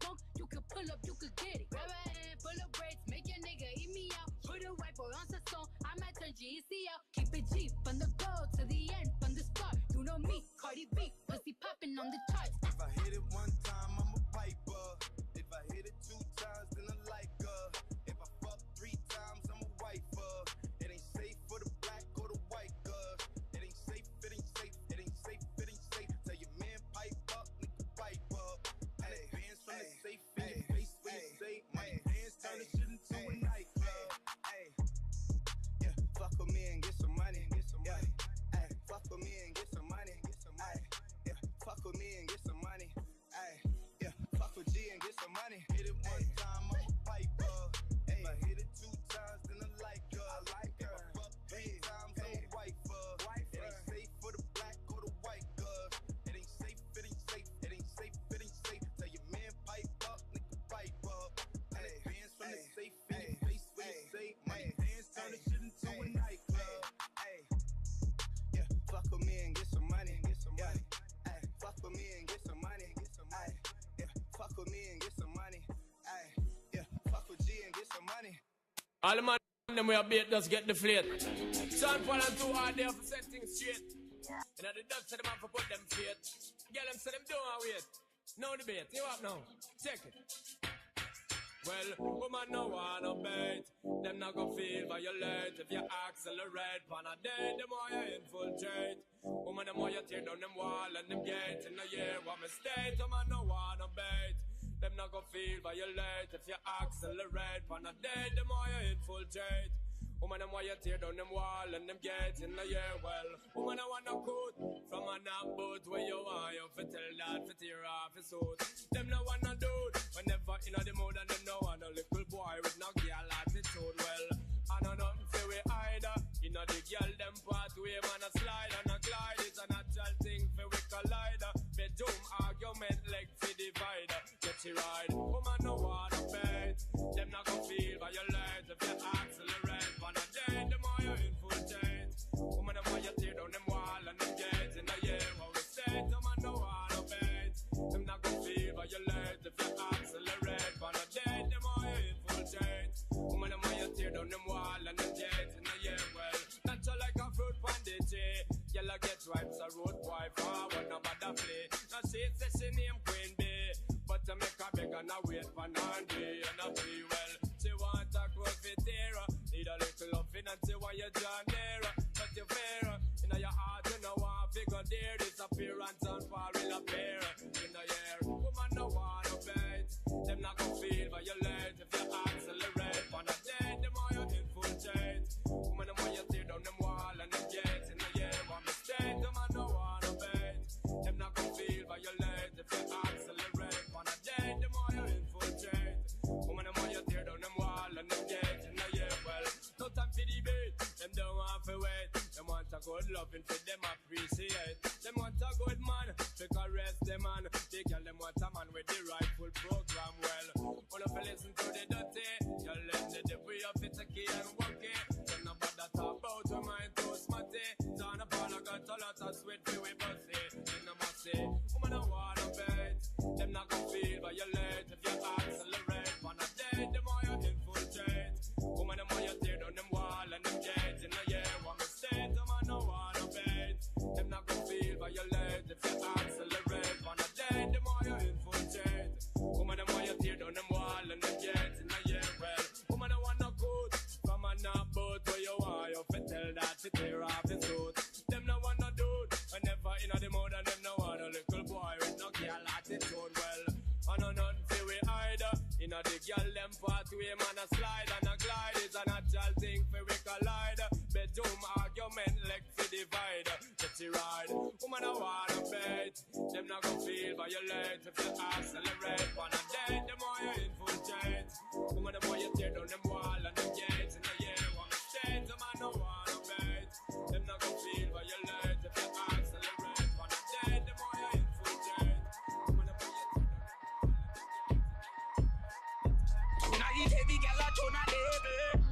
song. You could pull up, you could get it. Grab a hand full of braids, make your nigga eat me out. Put a white boy on the song, I might turn GEC out. Keep it G from the go to the end, from the start. You know me, Cardi B, pussy popping on the charts. If I hit it one time, I'm a piper. If I hit it 2 times, then I like her. If I fuck 3 times, I'm a wifer. It ain't safe for the black or the white girl. It ain't safe, it ain't safe, it ain't safe, it ain't safe. Tell your man pipe up, nigga pipe up. Hey, bands from the safe in your face when you say money. Bands turn the shit into a nightclub. Hey, yeah, fuck with me and get some money. Yeah, hey, fuck with me and get some money. Yeah, fuck with me and get some money. Ay, yeah, fuck with G and get some money. Hit it one time, I'm a piper. If I hit it 2 times, then I like her. If I fuck 3 times, I'm a wifer. It ain't safe for the black or the white girl. It ain't safe, it ain't safe, it ain't safe, it ain't safe. Tell your man pipe up, nigga pipe up. Hey, bands from the safe in your face when you say money. Bands turn the shit into a nightclub. Hey, yeah, fuck with me and get some money. Yeah. Ay, fuck with me and get some money. Ay, yeah, fuck with me and get some money. Ay, yeah, fuck with G and get some money. All the man them we are bait just get deflated. Sean Paul and 2 hard there for set things straight. And at the doctor the man for put them faith. Get them say them don't wait. No debate. You up now? Check it. Well, woman no wanna bait. Them not gon' feel violate. If you accelerate on a day, the more you infiltrate. Woman, the more you tear down them wall and them gates. In a year, what mistake? Woman no wanna bait. Them not gon' feel violate. If you accelerate on a day, the more you infiltrate. Woman, them why you tear down them wall and them gates in the year. Well, woman, I want no coat from a knock boat where you want you for tell that for tear off his suit. Them no want no dude whenever in the mood and them no want no little boy with no girl attitude. Well, I know nothing for we either. You know the girl them pathway man a slide and a glide. It's a natural thing for we collider. Bedroom argument leg for divider. Get you ride. Woman no want no bait. Them not gon' feel violate if you accelerate. On a day, the more you infiltrate. Woman, the more you tear down them wall and them gates. In the year, what we say, the man no want no bait. Them not gon' feel violate if you accelerate. On a day, the more you infiltrate. Woman, the more you tear down them wall and them gates. In the year, well, natural like a fruit pandity. Yellow get ripe, so road boy forward, no bother play. Now she says she name Queen Bee, but to make a beg and a wait for Nandi and a free well. She want a cold fit era. Need a little loving and see why you draw nearer. But you fair, in your heart you know one figure there. Disappearance and fall will appear. In the year, woman no want no bait. Them not gon' feel violate if you accelerate. On a day, the more you infiltrate. Woman the more you tear down them wall and them gates. In the year, one mistake, the man no want no bait. Them not gon' feel violate if you accelerate. On a day, the more you infiltrate. Woman the more you tear down them wall and them gates. In the year, well, no time for debate. Them don't want to wait. Them want a good loving for them appreciate. Them want a good man to caress them man. They girl them want a man with the rightful program. Well, wanna listen to the dirty. You let the devil up it's a key and walk it. Then about that talk about your mind too smarty. Turn up all I got a lot of sweat for we pussy. Then I must say, woman I wanna bet. Them not gon' feel violate if you accelerate. On a day, the more you infiltrate. Woman the more you tear down them wall and them gates. In the year, one mistake, the man no wanna bait. Them not gon' feel violate if you accelerate. On a day, the more you infiltrate. Woman the more you tear down them wall and them gates. In the year, well, woman I want no good from a knock boat where you want you for tell that to tear off his suit. Them no want no dude whenever in the mood and them no want a little boy with no girl attitude. Well, I know nothing for we either. In the girl them pathway man a slide and a glide. It's a natural thing for we collide. Bedroom argument leg for divide. Get you ride. Woman I wanna bait. Them not gon' feel violate if you accelerate. On a day, the more you infiltrate. Woman the more you tear down them wall and them gates. In the year, one mistake, the man no wanna bait. Them not gon' feel violate if you accelerate. On a day, the more you infiltrate. Woman the more you tear down them wall. Now you heavy gal a turn a devil.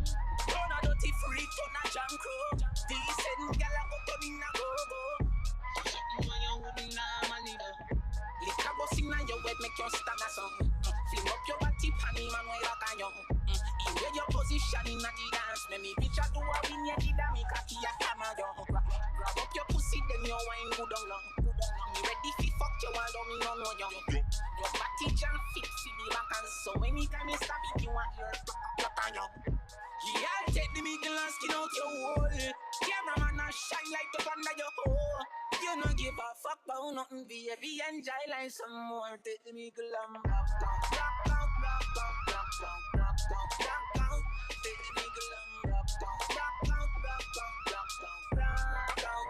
Turn a dirty freak, turn a jam crow. Decent gal a go turn in a go-go. Something when you wouldn't normally do. Lick a bus in your head, make you stand a song. action in the dance. Make me reach out to a win, you did a me cocky a hammer down. Grab up your pussy, then you wine good on long. Me ready fi fuck you, although me no know you. Your body jam fit fi the back and so anytime you stab it, you want your block on you. Yeah, take the middle and skin out your hole. Cameraman a shine light up under your hole. You no give a fuck about nothing, baby. Enjoy like some more. Take the middle and rock down, rock down, rock down, rock down, rock down, rock down. Take the middle and rock down, rock down, rock down, rock down, rock down.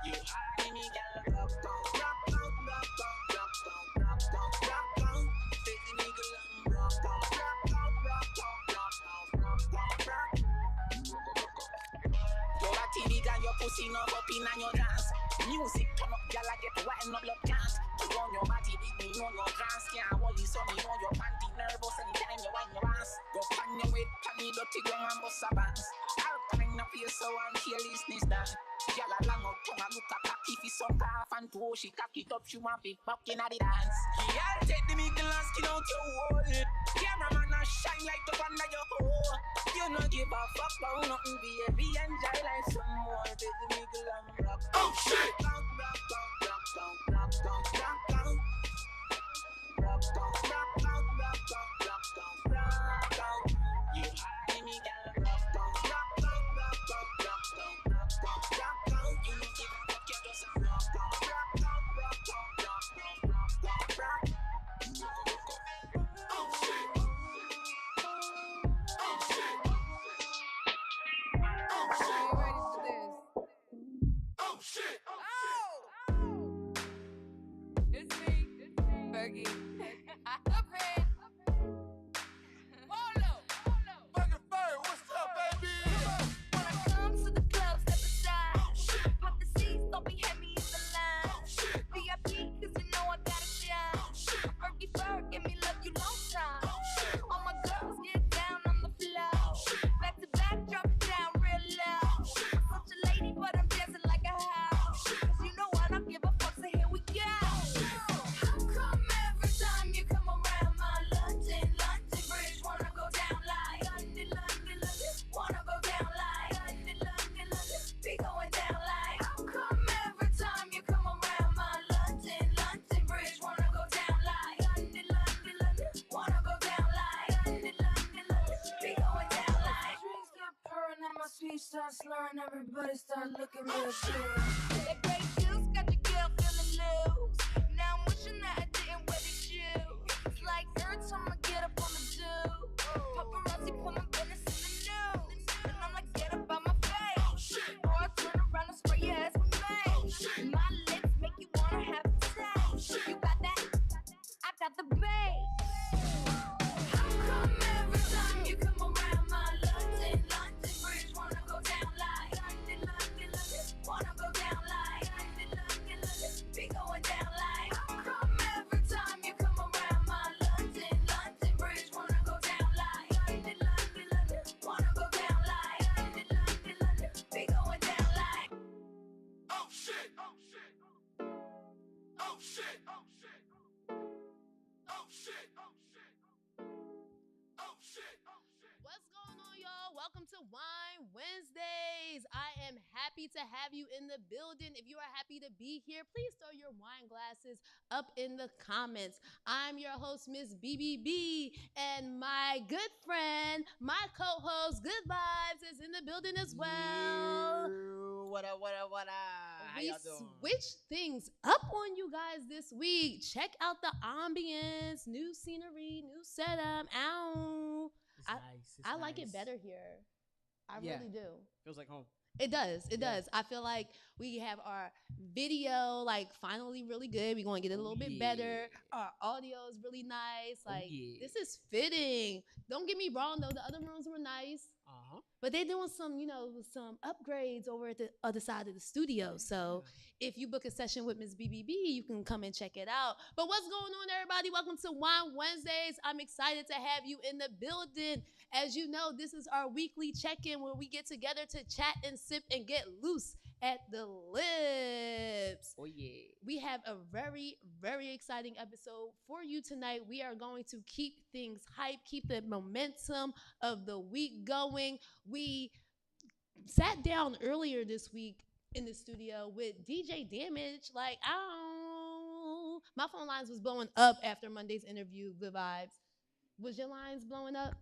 You hide me, girl, rock down, rock down, rock down, rock down, rock down, rock down. Take the middle and rock down, rock down, rock down, rock down, rock down, rock down. Your body big and your pussy no up in and your dance. Music turn up, gyal, I get wild, no blood can't. You on your body big, me know your dance. Can't hold it, so me know your panty nervous anytime you wind your ass. Go pan your weight, pan me dirty ground and bust a bounce. All kind of face so and kill this this dance. Gyal a long out tongue and look a cocky fi some calf and toe. She cock it up, she want fi fuck inna the dance. Gyal take the middle and skin out your hole. Cameraman a shine light up under your hole. You no give a fuck about nothing, baby. Enjoy like some more. Take the middle and rock. Oh shit! Rock, rock, rock, rock, rock, rock, rock, rock. Rock down, rock down, rock down, rock down, rock down. You hide me, girl, rock down, rock down, rock down, rock down, rock down, rock down. You don't give a fuck, you just rock down, rock down, rock down, rock down, rock down, rock. Oh shit! Oh shit! Oh shit! Are you ready for this? Oh shit! It's me, Fergie. Upgrade. Polo. Fucking fire, what's up, baby? When I come to the club, step aside. Pop the seats, don't be heavy in the line. VIP, cause you know I gotta shine. Fergie Ferg, give me love you long time. All my girls get down on the floor. Back to back, drop it down real low. I'm such a lady, but I'm dancing like a house. Cause you know I don't give a fuck, so here we go. How come every time you come around my London Bridge wanna go down like London, wanna go down like London, be going down like. How come every time you come around my London Bridge wanna go down like London, wanna go down like London, be going down like. Drinks get purring and my speech starts slurring, everybody start looking real good. That great juice got your girl feeling loose. Now I'm wishing that I didn't wear these shoes. It's like every time I get up on the do, paparazzi put my business in the news. And I'm like, get up on my face. Or I turn around and spray your ass with mace. My lips make you wanna have a taste. You got that? I got the bass. How come every time you come around my London Bridge wanna go down like London, wanna go down like London, be going down like. How come every time you come around my London Bridge wanna go down like London, wanna go down like London, be going down like. Oh shit! Oh shit! Oh shit! Oh shit! Oh shit! Oh shit! Oh shit! What's going on, y'all? Welcome to Wine Wednesdays. I am happy to have you in the building. If you are happy to be here, please throw your wine glasses up in the comments. I'm your host, Ms.BBB, and my good friend, my co-host, Gudvybez, is in the building as well. What up, what up, what up? How We y'all doing? switched things up on you guys this week. Check out the ambience, new scenery, new setup. Ow. It's I- nice. It's I like it nice. better here. I Yeah. really do. Feels like home. It does. It Yeah. does. I feel like we have our video like finally really good. We're going to get it a little bit better. Our audio is really nice. Like yeah. this is fitting. Don't get me wrong though. The other rooms were nice, but they're doing some, some upgrades over at the other side of the studio. So if you book a session with Ms.BBB, you can come and check it out. But what's going on, everybody? Welcome to Wine Wednesdays. I'm excited to have you in the building. As you know, this is our weekly check-in where we get together to chat and sip and get loose. at the lips. Oh yeah. We have a very, very exciting episode for you tonight. We are going to keep things hype, keep the momentum of the week going. We sat down earlier this week in the studio with DJ Damage. Like, my phone lines was blowing up after Monday's interview. Gudvybez. Was your lines blowing up?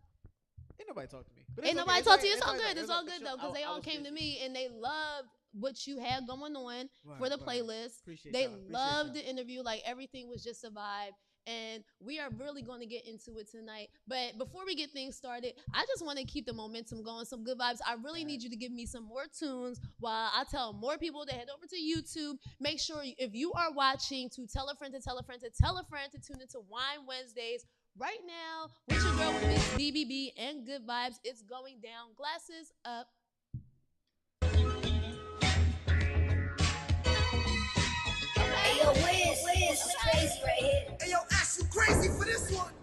Ain't nobody talk to me. Ain't nobody talk to you. It's all good. It's all good though, because they all came to me and they loved what you had going on for the playlist. They loved the interview. Like, everything was just a vibe. And we are really going to get into it tonight. But before we get things started, I just want to keep the momentum going. Some good vibes. I really need you to give me some more tunes while I tell more people to head over to YouTube. Make sure if you are watching to tell a friend to tell a friend to tell a friend to tune into Wine Wednesdays. Right now, with your girl Ms.BBB and Gudvybez, it's going down. Glasses up. Hey, yo, Wiz, it's crazy right here. Hey, yo, Ash, you crazy for this one?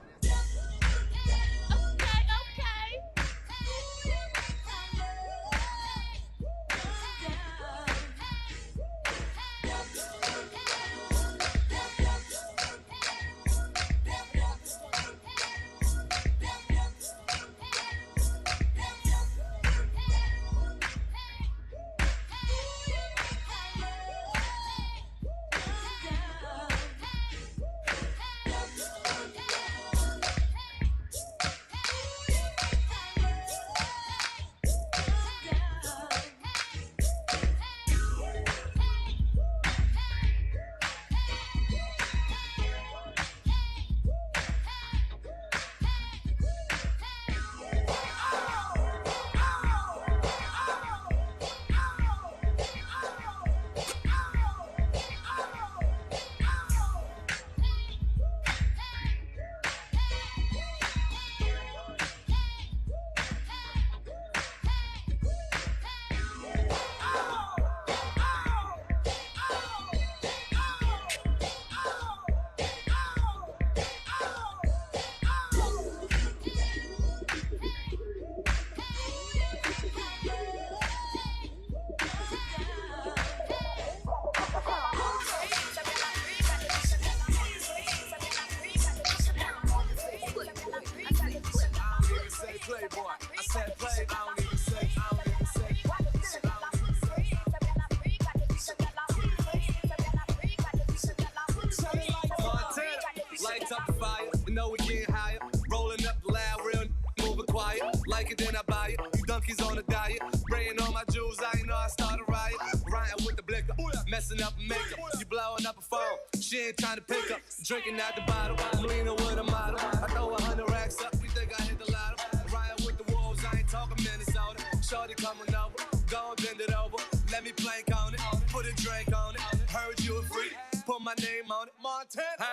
Trying to pick up, drinking out the bottle. I'm leaning with a model. I throw 100 racks up. We think I hit the lotto. Riding with the wolves. I ain't talking Minnesota. Shorty coming over. Go and bend it over. Let me plank on it. Put a drink on it. Heard you a freak. Put my name on it. Montana.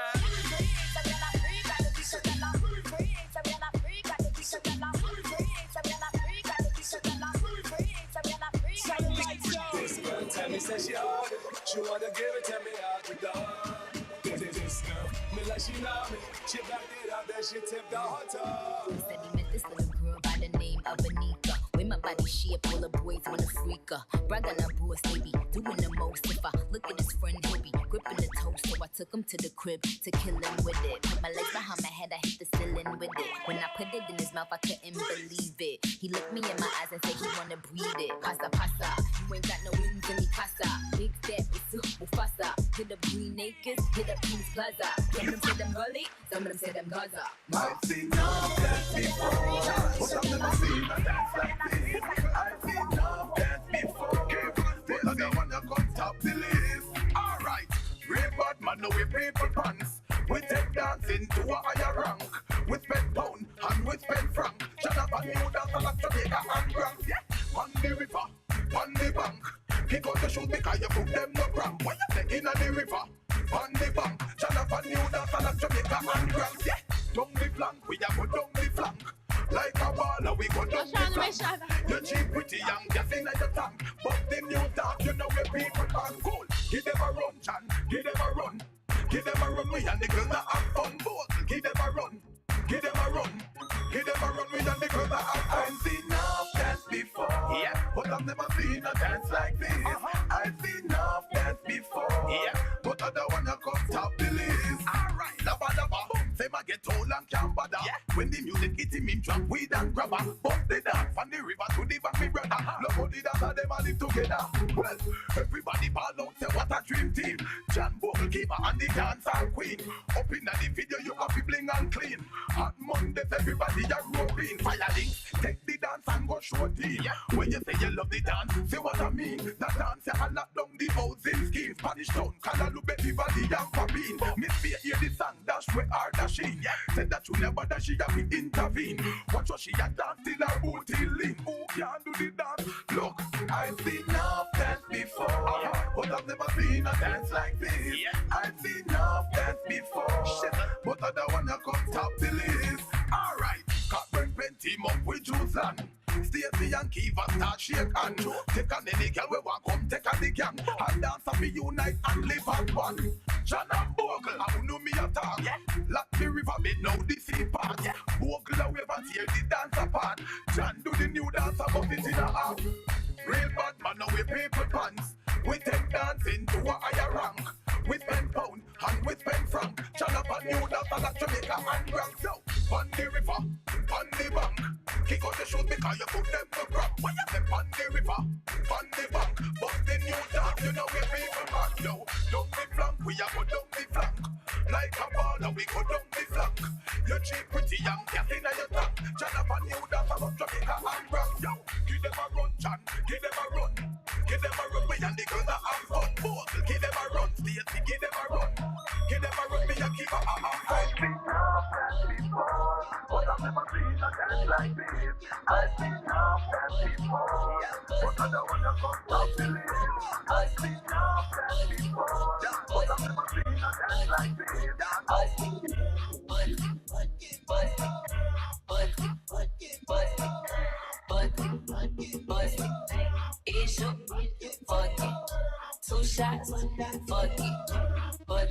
This girl tell me say she hard. She wanna give it to me out the door. This girl, me like she love me. She backed it up, then she tipped the hot tub. He said he met this little girl by the name of Anika. With my body shape, all the boys wanna freak her. Brag on her boss, baby, doing the most. If I look at his friend, he'll be gripping the toast. So I took him to the crib to kill him with it. Put my legs behind my head, I hit the ceiling with it. When I put it in his mouth, I couldn't believe it. He looked me in my eyes and said he wanna breathe it. Pasa, pasa, you ain't got no wings in me casa. Big step, it's super fasta. Hit up Green Acres, hit up Kings Plaza. Some of them say them gully, some of them say them Gaza. I've seen enough dance before, but I've never seen a dance like this. I've seen enough dance before, but I don't wanna come top the list. Alright, real bad man, no we people pants. We take dancing to a higher rank. We spend pound and we spend franc. Shut up and you dance a lot to Jamaica and Grand. Yeah, on the river, on the bank. Kick out the shoes because you put them no cramp. When you say in the river, on the bank. Shut up and you dance a lot to Jamaica and Grand. Yeah, down the flank, we a go down the flank. Like a baller, we go down the flank. You cheap, pretty young, just in your tank. But the new talk, you know where people are cool. Give them a run, Chan, give them a run. Give them a run, we and the girls that have fun. Both, give them a run, give them a run. Give them a run, we and the girls that have fun. I've seen enough dance before, yeah, but I've never seen a dance like this. mother. When the music hit him drop weed and grabber. Bust the dance from the river to the back, me brother. Look how the dance and them a live together. Well, everybody ball out, say what a dream team. John Bogle keeper and the dancer queen. Up in the video, you got to bling and clean. Hot Mondays, everybody a groping. Fire links, take the dance and go show team. When you say you love the dance, say what I mean. The dance, you lock down the housing schemes. Spanish town, Canaloube, everybody and Papine. Miss B, hear the song, dash where are dashing. Said that you never dash, she have to intervene. Watch what she a dance till her booty lean. Who can do the dance? Look, I've seen enough dance before, but I've never seen a dance like this. I've seen enough dance before, but I don't wanna come top the list. Alright, Cockburn pen team up with Juiceland. Stacey and Kiva start shake and take on any girl we want come take on the gang. And dance and be unite and live as one. John and Bogle, I know me attack. Lock the river bed now the sea part. Bogle a wave and tear the dance apart. John do the new dance about it in a half. Real bad man now we people pants. We take dancing to a higher rank. We spend pound and we spend franc. John up a new dance like Jamaica and Bronx. So, on the river, on the bank. Kick out the shoes because you put them to cramp. When you say on the river, on the bank. But the new dance, you know we people back. Yo, down the flank, we a go down the flank. Like a baller, we go down the flank. You cheap pretty young, gas in your tank. John up a new dance about Jamaica and Bronx. Yo, give them a run, John, give them a run. Give them a run, me and the girls that have fun. Both, give them a run, Stacey, give them a run. Give them a run, me and keep a fun. I've seen enough dance before, but I've never seen a dance like this. I've seen enough dance before, but I don't wanna come top the list. I've seen enough dance before, but I've never seen a dance like this. I've seen issue, fuck it. 2 shots, fuck it. But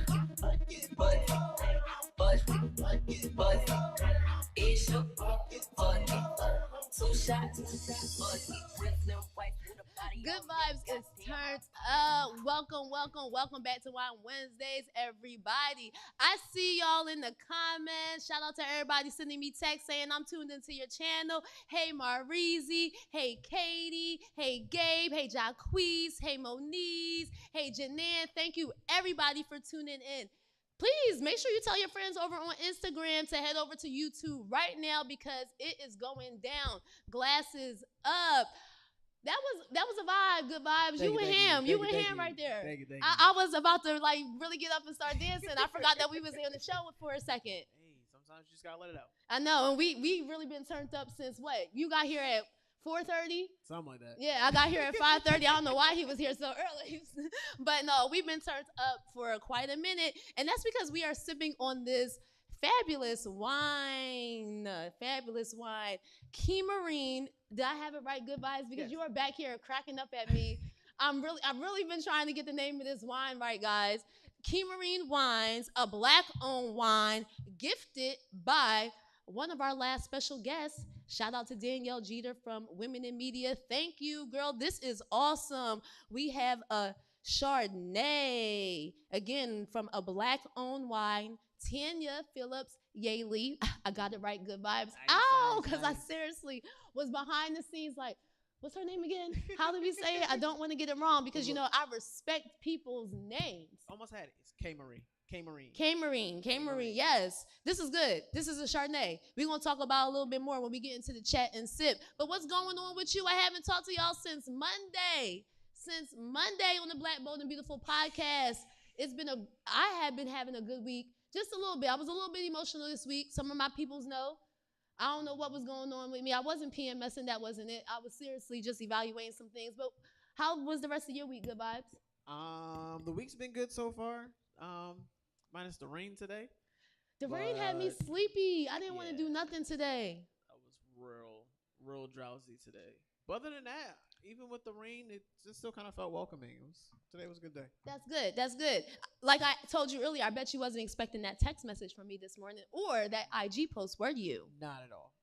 issue, fuck it. 2 shots, fuck it. Good vibes is turned up. Welcome back to Wine Wednesdays, everybody. I see y'all in the comments. Shout out to everybody sending me texts saying I'm tuned into your channel. Hey, Marizi. Hey, Katie. Hey, Gabe. Hey, Jacquees. Hey, Moniz. Hey, Janan. Thank you, everybody, for tuning in. Please make sure you tell your friends over on Instagram to head over to YouTube right now because it is going down. Glasses up. That was a vibe, good vibes. You and him. You and him right there. Thank you. I was about to like really get up and start dancing. I forgot that we was on the show for a second. Hey, sometimes you just gotta let it out. I know, and we really been turned up since what? You got here at 4:30? Something like that. Yeah, I got here at 5:30. I don't know why he was here so early. But no, we've been turned up for quite a minute. And that's because we are sipping on this fabulous wine. Key Marine. Did I have it right, good vibes? Because you are back here cracking up at me. I've really been trying to get the name of this wine right, guys. Key Marine Wines, a black-owned wine gifted by one of our last special guests. Shout out to Danielle Jeter from Women in Media. Thank you, girl. This is awesome. We have a Chardonnay, again, from a black-owned wine. Tanya Phillips Yaley. I got it right, good vibes. Because I seriously was behind the scenes like, what's her name again? How did we say it? I don't want to get it wrong because, you know, I respect people's names. Almost had it. It's K Marine, yes. This is good. This is a Chardonnay. We're going to talk about a little bit more when we get into the chat and sip. But what's going on with you? I haven't talked to y'all since Monday. On the Black, Bold, and Beautiful podcast. I have been having a good week. Just a little bit. I was a little bit emotional this week. Some of my peoples know. I don't know what was going on with me. I wasn't PMSing. That wasn't it. I was seriously just evaluating some things. But how was the rest of your week, good vibes? The week's been good so far. Minus the rain today. The rain had me sleepy. I didn't want to do nothing today. I was real drowsy today. But other than that, even with the rain, it just still kind of felt welcoming. Today was a good day. That's good. Like I told you earlier, I bet you wasn't expecting that text message from me this morning or that IG post, were you? Not at all.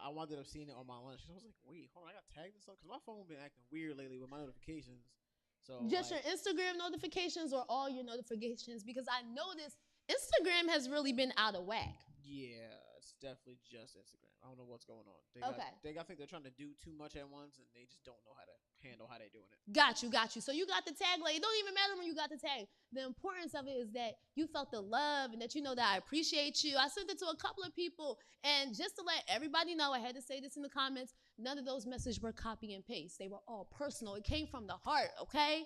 I wanted to have seen it on my lunch. I was like, wait, hold on, I got tagged and stuff? Because my phone been acting weird lately with my notifications. So just your Instagram notifications or all your notifications? Because I noticed Instagram has really been out of whack. Yeah, it's definitely just Instagram. I don't know what's going on. I think they're trying to do too much at once, and they just don't know how to handle how they're doing it. Got you. So you got the tag, like, it don't even matter when you got the tag. The importance of it is that you felt the love and that you know that I appreciate you. I sent it to a couple of people, and just to let everybody know, I had to say this in the comments, none of those messages were copy and paste. They were all personal. It came from the heart, okay?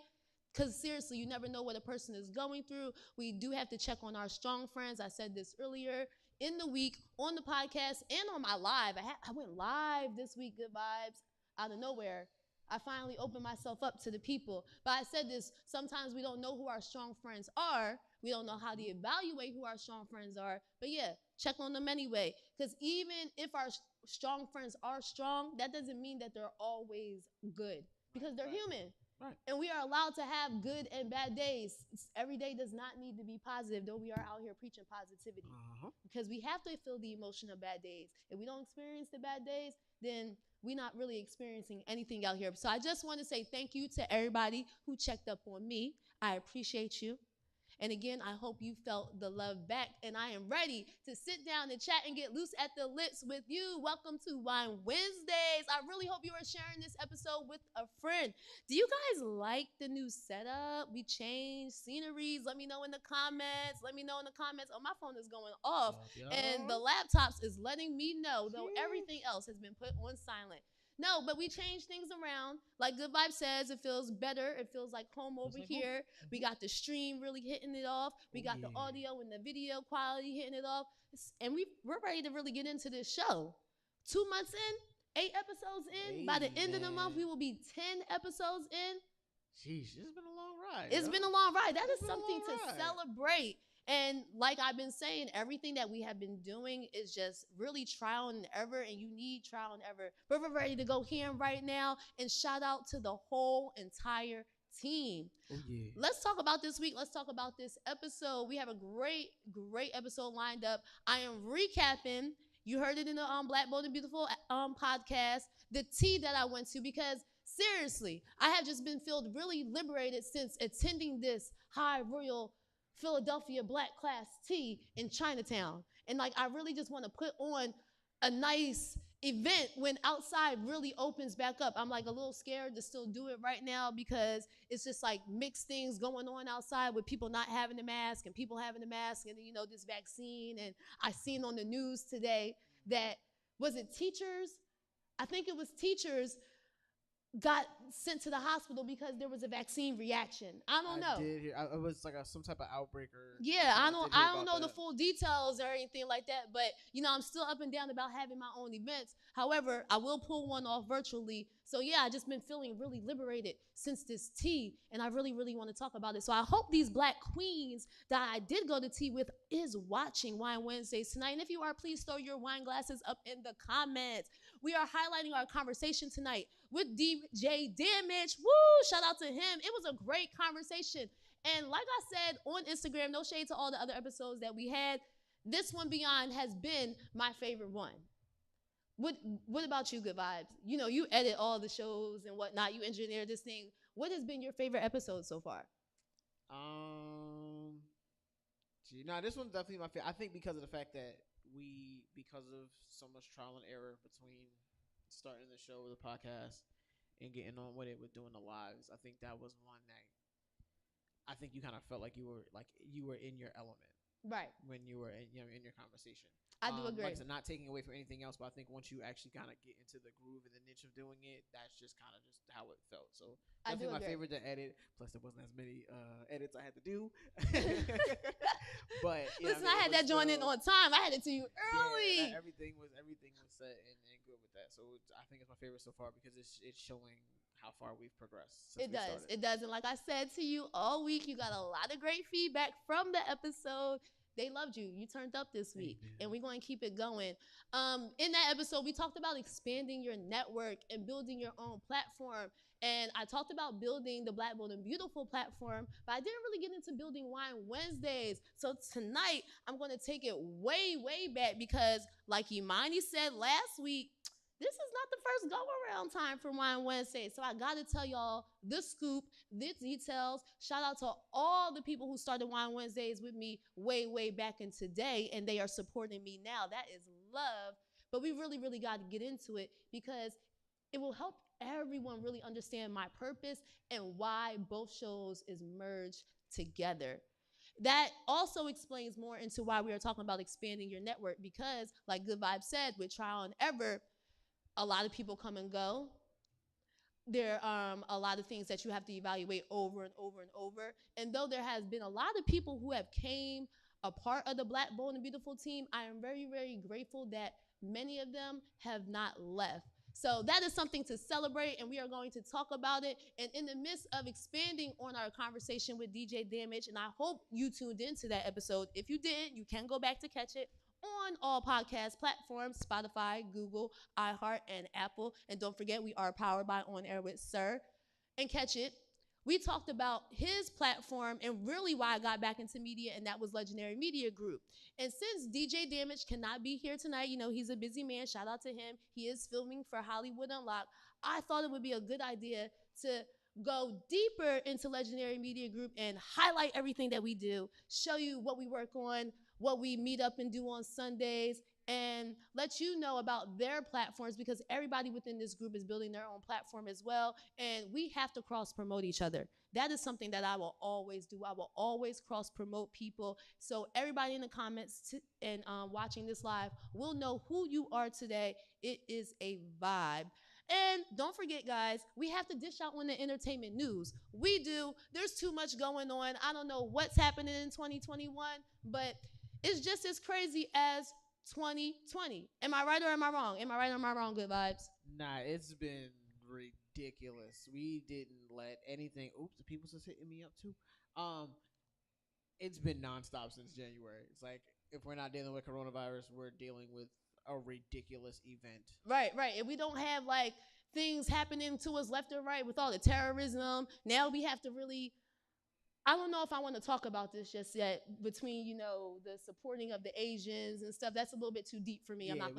Because seriously, you never know what a person is going through. We do have to check on our strong friends. I said this earlier in the week on the podcast and on my live. I went live this week, Gudvybez, out of nowhere. I finally opened myself up to the people. But I said this, sometimes we don't know who our strong friends are. We don't know how to evaluate who our strong friends are. But yeah, check on them anyway. Because even if our strong friends are strong, that doesn't mean that they're always good. Because they're human. Right. And we are allowed to have good and bad days. Every day does not need to be positive, though we are out here preaching positivity. Because we have to feel the emotion of bad days. If we don't experience the bad days, then we're not really experiencing anything out here. So I just want to say thank you to everybody who checked up on me. I appreciate you. And again, I hope you felt the love back. And I am ready to sit down and chat and get loose at the lips with you. Welcome to Wine Wednesdays. I really hope you are sharing this episode with a friend. Do you guys like the new setup? We changed sceneries. Let me know in the comments. Oh, my phone is going off. And the laptops is letting me know, though everything else has been put on silent. No, but we changed things around. Like Gudvybez says, it feels better. It feels like home over here. We got the stream really hitting it off. We got the audio and the video quality hitting it off. And we're ready to really get into this show. 2 months in, 8 episodes in. By the end of the month, we will be 10 episodes in. Sheesh, it's been a long ride. It's been a long ride. That is something to celebrate. And like I've been saying, everything that we have been doing is just really trial and error, and you need trial and error. But we're ready to go here right now, and shout out to the whole entire team. Oh, yeah. Let's talk about this week. Let's talk about this episode. We have a great episode lined up. I am recapping. You heard it in the Black, Bold, and Beautiful podcast, the tea that I went to, because seriously, I have just been feeling really liberated since attending this high royal Philadelphia Black class tea in Chinatown. And like, I really just want to put on a nice event when outside really opens back up. I'm like a little scared to still do it right now because it's just like mixed things going on outside with people not having a mask and people having a mask and, you know, this vaccine. And I seen on the news today that, was it teachers? I think it was teachers got sent to the hospital because there was a vaccine reaction. I don't know. I did hear. It was like some type of outbreak or. Yeah, I don't know the full details or anything like that, but you know, I'm still up and down about having my own events. However, I will pull one off virtually. So yeah, I just been feeling really liberated since this tea, and I really want to talk about it. So I hope these Black queens that I did go to tea with is watching Wine Wednesdays tonight. And if you are, please throw your wine glasses up in the comments. We are highlighting our conversation tonight with DJ Damage. Woo! Shout out to him. It was a great conversation. And like I said on Instagram, no shade to all the other episodes that we had, this one beyond has been my favorite one. What about you, Gudvybez? You know, you edit all the shows and whatnot. You engineer this thing. What has been your favorite episode so far? This one's definitely my favorite. I think because of the fact that because of so much trial and error between starting the show with the podcast and getting on with it with doing the lives, I think that was one that I think you kind of felt like you were in your element, right? When you were in your conversation. I do agree. Like I said, not taking away from anything else, but I think once you actually kind of get into the groove and the niche of doing it, that's just kind of just how it felt. So definitely my favorite to edit. Plus, there wasn't as many edits I had to do. But listen, I had that joint in on time. I had it to you early. Yeah, everything was set and good with that. So I think it's my favorite so far because it's showing how far we've progressed. It does. And like I said to you all week, you got a lot of great feedback from the episode. They loved you. You turned up this week. And we're going to keep it going. In that episode, we talked about expanding your network and building your own platform. And I talked about building the Black, Bold, and Beautiful platform, but I didn't really get into building Wine Wednesdays. So tonight, I'm going to take it way back because like Imani said last week, this is not the first go-around time for Wine Wednesday. So I got to tell y'all the scoop, the details. Shout out to all the people who started Wine Wednesdays with me way back in today, and they are supporting me now. That is love, but we really, really got to get into it because it will help everyone really understand my purpose and why both shows is merged together. That also explains more into why we are talking about expanding your network because, like Gudvybez said, with Trial and Ever, a lot of people come and go. There are a lot of things that you have to evaluate over and over and over. And though there has been a lot of people who have came a part of the Black, Bold, and Beautiful team, I am very, very grateful that many of them have not left. So that is something to celebrate, and we are going to talk about it. And in the midst of expanding on our conversation with DJ Damage, and I hope you tuned into that episode. If you didn't, you can go back to catch it on all podcast platforms, Spotify, Google, iHeart, and Apple. And don't forget, we are powered by On Air with Sir. And catch it. We talked about his platform and really why I got back into media, and that was Legendary Media Group. And since DJ Damage cannot be here tonight, you know, he's a busy man. Shout out to him. He is filming for Hollywood Unlocked. I thought it would be a good idea to go deeper into Legendary Media Group and highlight everything that we do, show you what we work on, what we meet up and do on Sundays, and let you know about their platforms because everybody within this group is building their own platform as well, and we have to cross-promote each other. That is something that I will always do. I will always cross-promote people, so everybody in the comments and watching this live will know who you are today. It is a vibe. And don't forget, guys, we have to dish out on the entertainment news. We do. There's too much going on. I don't know what's happening in 2021, but it's just as crazy as 2020. Am I right or am I wrong? Am I right or am I wrong, Gudvybez? Nah, it's been ridiculous. We didn't let anything. Oops, the people's just hitting me up too. It's been nonstop since January. It's like if we're not dealing with coronavirus, we're dealing with a ridiculous event. Right. And we don't have like things happening to us left and right with all the terrorism. Now we have to really, I don't know if I want to talk about this just yet between, you know, the supporting of the Asians and stuff. That's a little bit too deep for me. Yeah, I'm not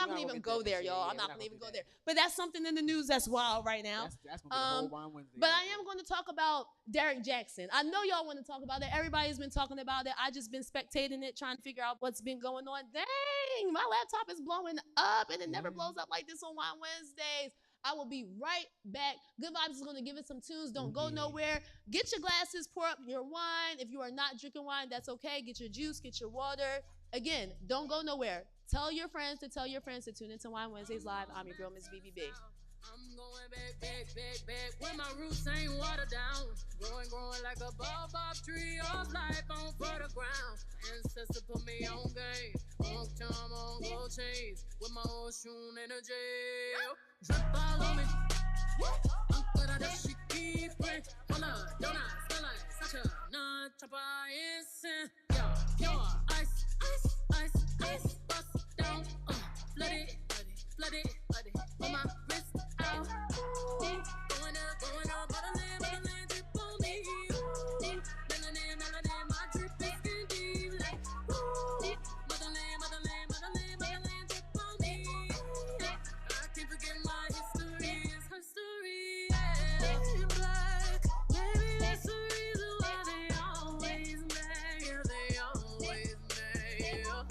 going to even go there, y'all. I'm not going to even go there. But that's something in the news that's wild right now. That's going to be the whole Wine Wednesday. But I am going to talk about Derek Jackson. I know y'all want to talk about it. Everybody's been talking about it. I just been spectating it, trying to figure out what's been going on. Dang, my laptop is blowing up, and it never blows up like this on Wine Wednesdays. I will be right back. Gudvybez is going to give us some tunes. Don't go nowhere. Get your glasses, pour up your wine. If you are not drinking wine, that's okay. Get your juice, get your water. Again, don't go nowhere. Tell your friends to tune into Wine Wednesdays Live. I'm your girl, Ms.BBB. I'm going back, when my roots ain't watered down. Growing like a baobab tree of life on fertile ground. Ancestors put me on game, on charm, on gold chains, with my old shoe energy. Drip all on me, I'm good at that shit, keep it. Hold up, don't I, smell like such a non-chopper instant. Yo, ice, bust down, flood it, on my wrist out. Going up, motherland, drip on me. Melanin, my drip is skin deep like motherland, drip on me. I can't forget my history, it's her story. Yeah. Black, maybe that's the reason why they always mad. Yeah, they always mad. Yeah.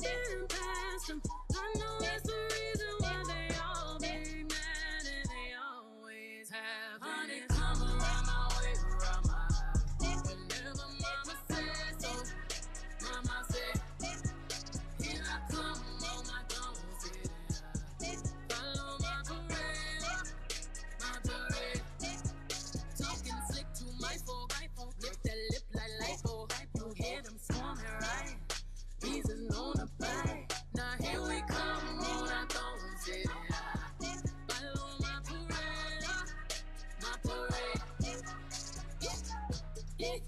Been past them, I know that's the reason why they all be mad, and they always have. Honey, come around my way, around my eye. Whenever mama said so, mama said, here I come on my toes, yeah. Follow my parade. Talking slick to my folk, lift that lip like lipo. You hear them swarming, right? These is known to bite. Now here we come on our toes, yeah. Follow my parade. Yeah.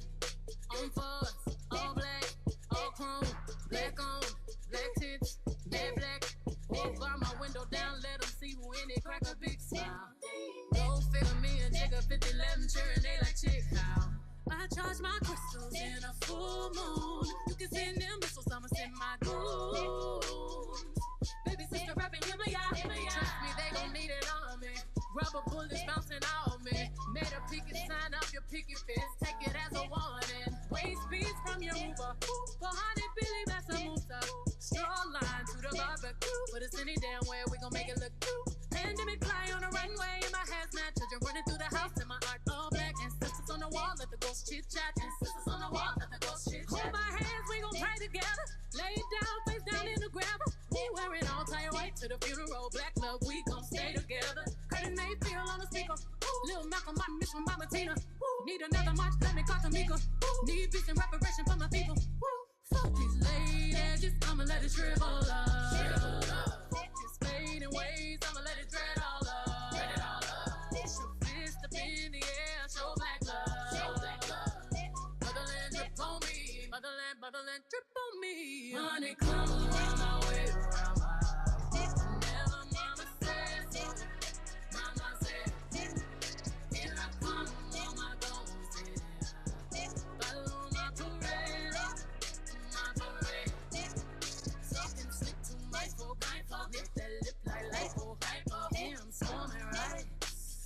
On for us, all black, all chrome, black on, black tits, dead black. Over my window down, let them see who in it, crack a big smile. Go figure me and Jigga 50-11 cheering, they like chick how. I charge my crystals in a full moon. You can send them missiles, I'ma send my goons. Baby sister rapping, hear me out. Trust me, they gon' need it on me. Rubber bullets bouncing on me. Made a picket sign up your picket fist. Take it as a warning. Waste beats from your Uber. Behind it, Billy Massa Musa. Straw line to the barbecue. but it's any damn way we gon' make it look cute. Pandemic fly on the runway in my hazmat, children running through the house in my art all black. And sisters on the wall, let the ghost chit chat. And sisters on the wall, let the ghost chit chat. Hold my hands, we gon' pray together. Lay down, face down in the gravel. We wearing all tie white to the funeral. Black love, we gon' stay together. Curtis Mayfield on the speaker. Lil Malcolm, my miss from Mama Tina. Need another march, let me call Tamika. Need peace and reparation for my people. Fuck these ladies, I'ma let it shrivel up. Just fading ways, I'ma let it dread all up. Push your fist up in the air, show black love. Motherland drip on me, motherland drip on me. Honey, come around my way, around my house. Never mama said so. Mama said, here I come, on my bones. Follow my parade, my parade. Something slick to my folk, lift that lip like lipo, hypo. Hey, I'm swarming right.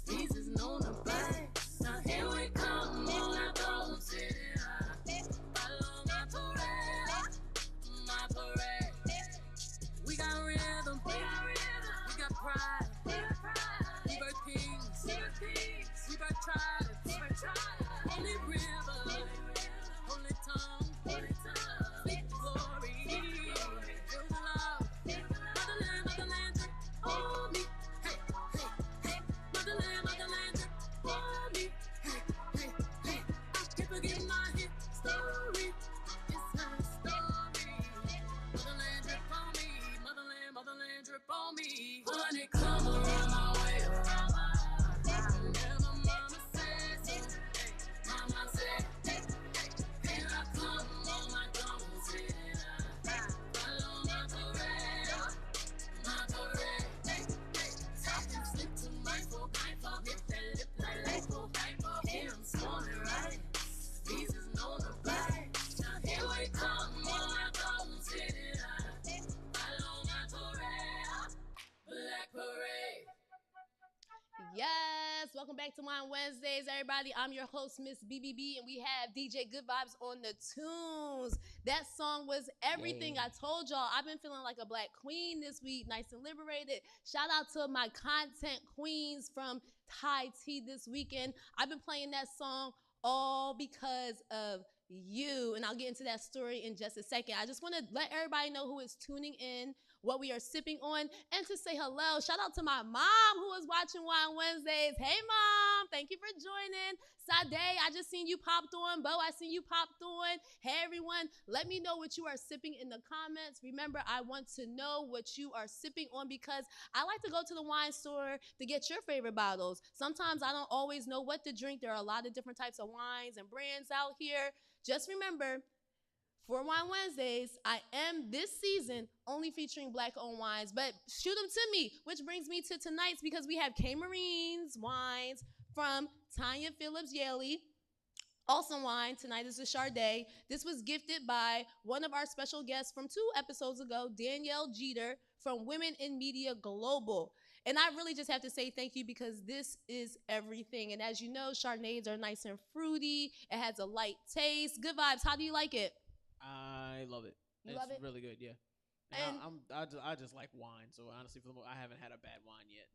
These is known to bite. Now here we come, on our bones. Follow my parade, my parade. We got rhythm, we got pride. We birth kings, we birth tribes. Only river, only tongue, speak glory, feel the love. Motherland, drip on me. Hey, hey, hey. Motherland, drip on me. Hey, hey, hey. I can't forget my hit story. It's not a story. Motherland, drip on me. Motherland, drip on me. Honey, come around my way, around my house. Never mama said so. Hey, mama said, hey, hey. Here I come, on my bones. Follow my parade, my parade. Hey, hey. Something slick to my folk, lift that lip like lipo, hypo. Hey, I'm swarming right. These is known to bite. Now here we come, on my bones. Follow my parade, Black Parade. Yes, welcome back to Wine Wednesdays, everybody. I'm your host, Ms.BBB, and we have DJ Gudvybez on the tunes. That song was everything. I told y'all, I've been feeling like a black queen this week, nice and liberated. Shout out to my content queens from Thai Tea this weekend. I've been playing that song all because of you, and I'll get into that story in just a second. I just want to let everybody know who is tuning in, what we are sipping on, and to say hello. Shout out to my mom who is watching Wine Wednesdays. Hey, Mom. Thank you for joining. Sade, I just seen you popped on. Bo, I seen you popped on. Hey, everyone. Let me know what you are sipping in the comments. Remember, I want to know what you are sipping on because I like to go to the wine store to get your favorite bottles. Sometimes I don't always know what to drink. There are a lot of different types of wines and brands out here. Just remember, for Wine Wednesdays, I am this season only featuring black-owned wines, but shoot them to me, which brings me to tonight's because we have K. Marine's wines from Tanya Phillips Yaley. Awesome wine. Tonight is a Chardonnay. This was gifted by one of our special guests from 2 episodes ago, Danielle Jeter from Women in Media Global. And I really just have to say thank you because this is everything. And as you know, Chardonnays are nice and fruity. It has a light taste. Gudvybez. How do you like it? I love it. You love it? It's really good, yeah. And I just like wine, so honestly, for the most, I haven't had a bad wine yet.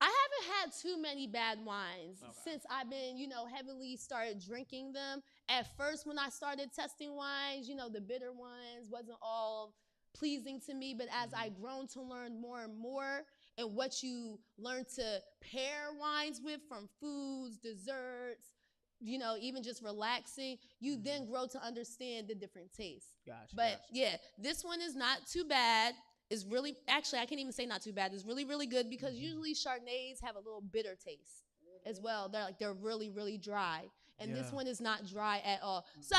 I haven't had too many bad wines Okay. since I've been, heavily started drinking them. At first, when I started testing wines, the bitter ones wasn't all pleasing to me. But as I grown to learn more and more and what you learn to pair wines with from foods, desserts, even just relaxing, you then grow to understand the different tastes. Gotcha. But yeah, this one is not too bad. It's really, actually, I can't even say not too bad. It's really, really good because usually Chardonnays have a little bitter taste as well. They're really, really dry. And this one is not dry at all. So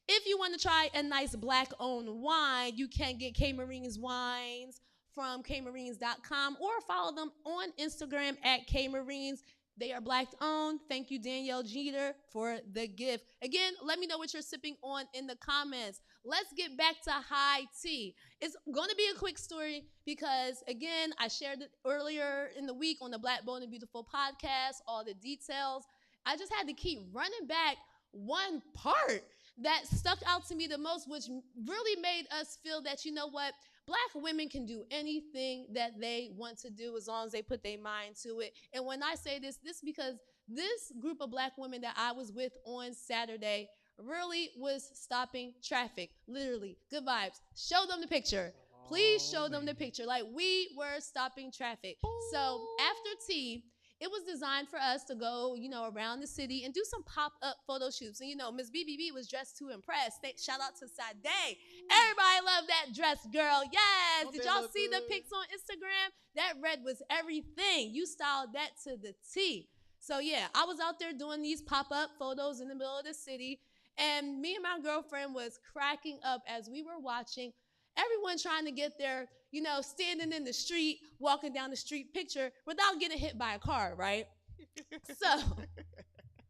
if you want to try a nice black-owned wine, you can get K. Marine's wines from kmarines.com or follow them on Instagram at K. Marines. They are black-owned. Thank you, Danielle Jeter, for the gift. Again, let me know what you're sipping on in the comments. Let's get back to high tea. It's going to be a quick story because, again, I shared it earlier in the week on the Black, Bold, and Beautiful podcast, all the details. I just had to keep running back one part that stuck out to me the most, which really made us feel that, you know what, Black women can do anything that they want to do as long as they put their mind to it. And when I say this because this group of Black women that I was with on Saturday really was stopping traffic. Literally, Gudvybez. Show them the picture. Please show them the picture. Like, we were stopping traffic. So after tea, it was designed for us to go, around the city and do some pop-up photo shoots. And, Ms.BBB was dressed to impress. Shout out to Sade. Everybody loved that dress, girl. Yes. Did y'all see the pics on Instagram? That red was everything. You styled that to the T. So, yeah, I was out there doing these pop-up photos in the middle of the city. And me and my girlfriend was cracking up as we were watching everyone trying to get their, standing in the street, walking down the street picture without getting hit by a car, right? So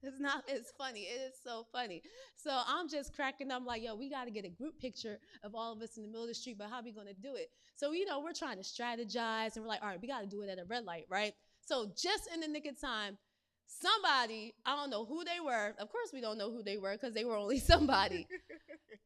it's funny. It is so funny. So I'm just cracking up like, yo, we got to get a group picture of all of us in the middle of the street, but how are we going to do it? So, we're trying to strategize and we're like, all right, we got to do it at a red light, right? So just in the nick of time, somebody, I don't know who they were. Of course, we don't know who they were because they were only somebody.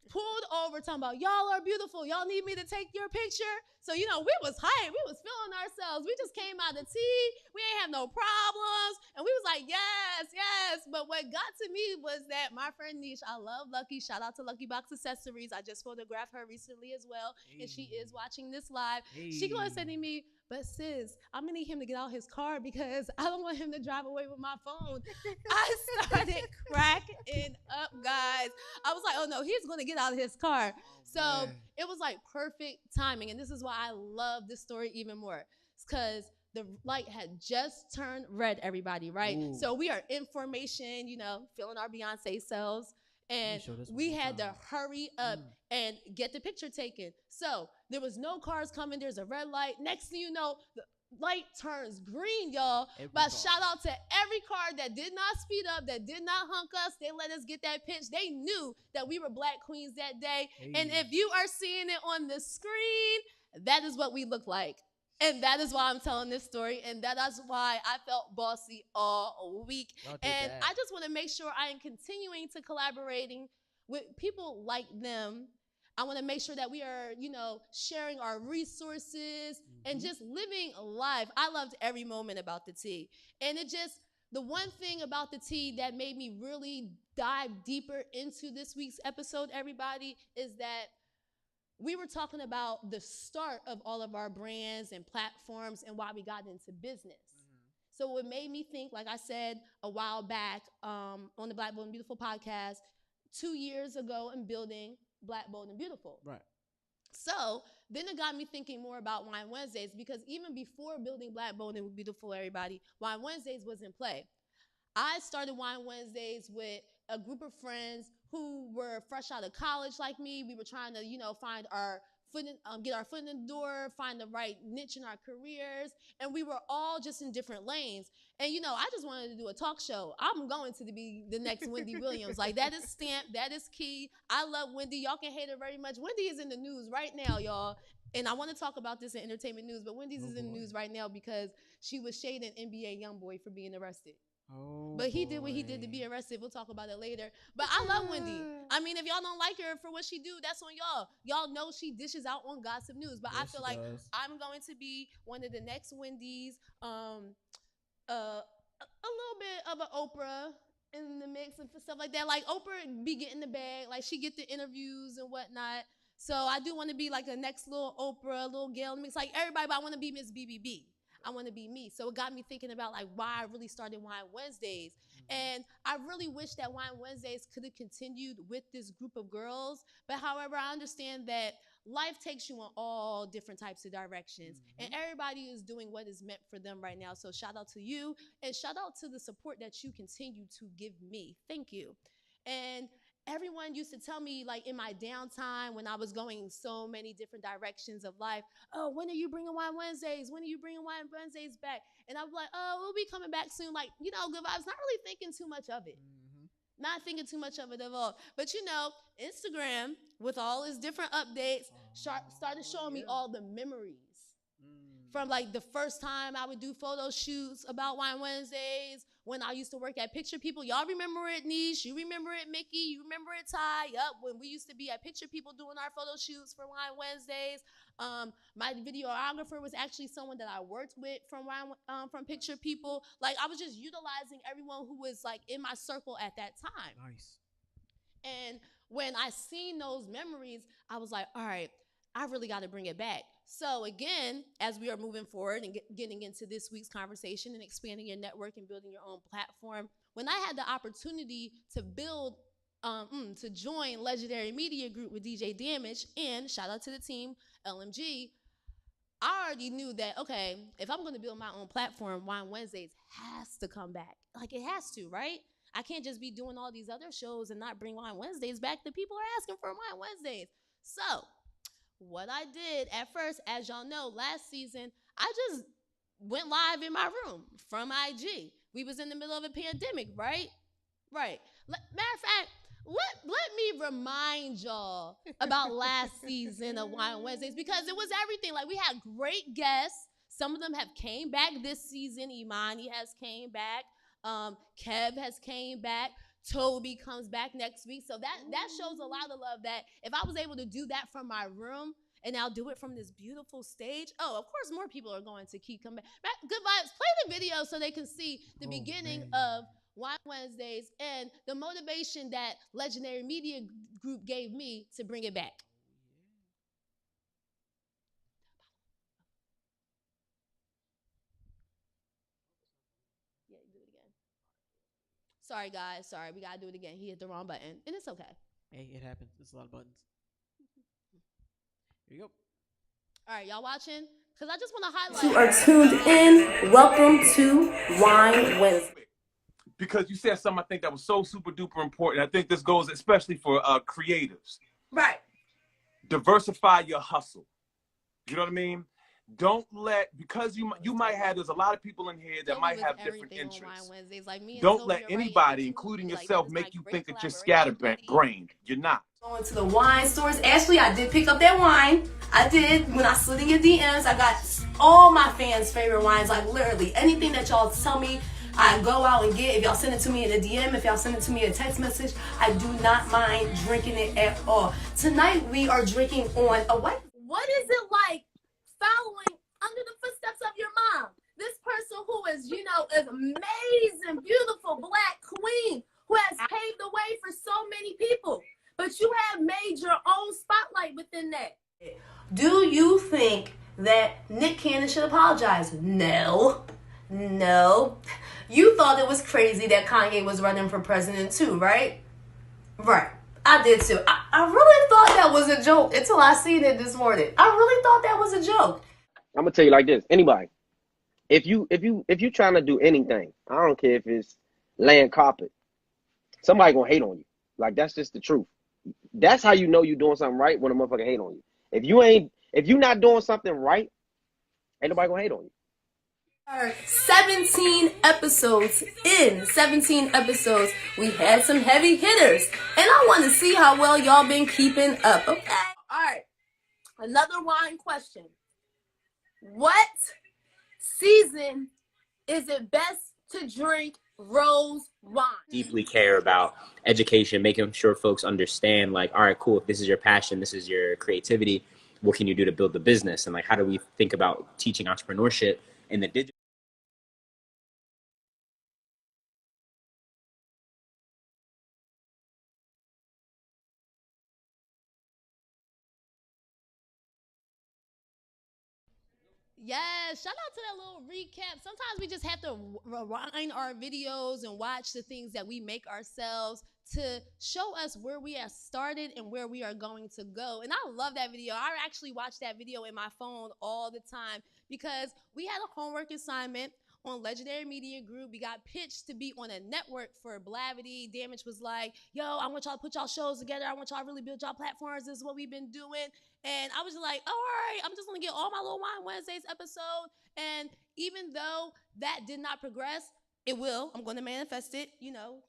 Pulled over talking about, y'all are beautiful. Y'all need me to take your picture? So, we was hyped. We was feeling ourselves. We just came out of tea. We ain't have no problems. And we was like, yes, yes. But what got to me was that my friend Niche, I love Lucky. Shout out to Lucky Box Accessories. I just photographed her recently as well. Hey. And she is watching this live. Hey. She going to say to me, but sis, I'm going to need him to get out his car because I don't want him to drive away with my phone. I started cracking up, guys. I was like, oh, no, he's going to get out of his car. So it was like perfect timing. And this is why I love this story even more. It's because the light had just turned red, everybody, right? Ooh. So we are in formation, feeling our Beyonce selves. And we had to hurry up and get the picture taken. So there was no cars coming. There's a red light. Next thing you know, the light turns green, y'all. But shout out to every car that did not speed up, that did not hunk us. They let us get that pitch. They knew that we were Black queens that day. Hey. And if you are seeing it on the screen, that is what we look like. And that is why I'm telling this story. And that is why I felt bossy all week. And I just want to make sure I am continuing to collaborating with people like them. I want to make sure that we are, sharing our resources and just living life. I loved every moment about the tea. And the one thing about the tea that made me really dive deeper into this week's episode, everybody, is that we were talking about the start of all of our brands and platforms and why we got into business. So it made me think, like I said a while back on the Black, Bold, and Beautiful podcast, 2 years ago in building Black, Bold, and Beautiful. Right. So then it got me thinking more about Wine Wednesdays because even before building Black, Bold, and Beautiful, everybody, Wine Wednesdays was in play. I started Wine Wednesdays with a group of friends who were fresh out of college like me. We were trying to, find our foot get our foot in the door, find the right niche in our careers. And we were all just in different lanes. And, I just wanted to do a talk show. I'm going to be the next Wendy Williams. Like, that is stamped. That is key. I love Wendy. Y'all can hate her very much. Wendy is in the news right now, y'all. And I want to talk about this in entertainment news, but Wendy's is in the news right now because she was shading NBA YoungBoy for being arrested. But he did what he did to be arrested. We'll talk about it later. But I love Wendy. I mean, if y'all don't like her for what she do, that's on y'all. Y'all know she dishes out on gossip news. But yes, I feel like I'm going to be one of the next Wendy's, a little bit of an Oprah in the mix and stuff like that. Like, Oprah be getting the bag. Like, she get the interviews and whatnot. So I do want to be like a next little Oprah, little Gail in the mix. Like everybody, but I want to be Ms.BBB. I want to be me. So it got me thinking about like why I really started Wine Wednesdays. And I really wish that Wine Wednesdays could have continued with this group of girls. But however, I understand that life takes you in all different types of directions. And everybody is doing what is meant for them right now. So shout out to you and shout out to the support that you continue to give me. Thank you. And everyone used to tell me, like, in my downtime when I was going so many different directions of life, oh, when are you bringing Wine Wednesdays? When are you bringing Wine Wednesdays back? And I was like, oh, we'll be coming back soon. Like, Gudvybez, not really thinking too much of it. Not thinking too much of it at all. But, Instagram, with all its different updates, started showing me all the memories. From, like, the first time I would do photo shoots about Wine Wednesdays when I used to work at Picture People. Y'all remember it, Niche? You remember it, Mickey? You remember it, Ty? Yup, when we used to be at Picture People doing our photo shoots for Wine Wednesdays. My videographer was actually someone that I worked with from Picture People. Like, I was just utilizing everyone who was like in my circle at that time. Nice. And when I seen those memories, I was like, all right, I really got to bring it back. So again, as we are moving forward and getting into this week's conversation and expanding your network and building your own platform, when I had the opportunity to to join Legendary Media Group with DJ Damage, and shout out to the team, LMG, I already knew that, okay, if I'm going to build my own platform, Wine Wednesdays has to come back. Like, it has to, right? I can't just be doing all these other shows and not bring Wine Wednesdays back. The people are asking for Wine Wednesdays. So what I did at first, as y'all know, last season, I just went live in my room from IG. We was in the middle of a pandemic, right? Right. Matter of fact, let me remind y'all about last season of Wine Wednesdays, because it was everything. Like, we had great guests. Some of them have came back this season. Imani has came back. Kev has came back. Toby comes back next week. So that shows a lot of love, that if I was able to do that from my room and I'll do it from this beautiful stage, of course more people are going to keep coming back. Gudvybez, play the video so they can see the beginning of Wine Wednesdays and the motivation that Legendary Media Group gave me to bring it back. Yeah, do it again. Sorry, guys. Sorry, we got to do it again. He hit the wrong button, and it's okay. Hey, it happens. It's a lot of buttons. Here you go. All right, y'all watching? Because I just want to highlight. You are tuned in. Welcome to Wine Wednesday. Because you said something I think that was so super duper important. I think this goes especially for creatives. Right. Diversify your hustle. You know what I mean? Don't let, because you might have, there's a lot of people in here that might have different interests. Like Don't let anybody, including yourself, make you think that you're scatterbrained. You're not. Going to the wine stores. Actually, I did pick up that wine. I did. When I slid in your DMs, I got all my fans' favorite wines. Like, literally anything that y'all tell me, I go out and get. If y'all send it to me in a DM, if y'all send it to me in a text message, I do not mind drinking it at all. Tonight, we are drinking on a white. What is it like following under the footsteps of your mom? This person who is, is amazing, beautiful black queen who has paved the way for so many people. But you have made your own spotlight within that. Do you think that Nick Cannon should apologize? No. You thought it was crazy that Kanye was running for president too, right? Right. I did too. I really thought that was a joke until I seen it this morning. I really thought that was a joke. I'm gonna tell you like this. Anybody, if you trying to do anything, I don't care if it's laying carpet, somebody gonna hate on you. Like, that's just the truth. That's how you know you're doing something right, when a motherfucker hate on you. If you not doing something right, ain't nobody gonna hate on you. 17 episodes in. 17 episodes. We had some heavy hitters. And I want to see how well y'all been keeping up, okay? All right. Another wine question. What season is it best to drink rose wine? Deeply care about education, making sure folks understand, like, all right, cool, if this is your passion, this is your creativity, what can you do to build the business? And like, how do we think about teaching entrepreneurship in the digital? Yes, shout out to that little recap. Sometimes we just have to rewind our videos and watch the things that we make ourselves to show us where we have started and where we are going to go. And I love that video. I actually watch that video in my phone all the time because we had a homework assignment on Legendary Media Group. We got pitched to be on a network for Blavity. Damage was like, yo, I want y'all to put y'all shows together. I want y'all to really build y'all platforms. This is what we've been doing. And I was just like, oh, all right, I'm just going to get all my little Wine Wednesdays episode. And even though that did not progress, it will. I'm going to manifest it,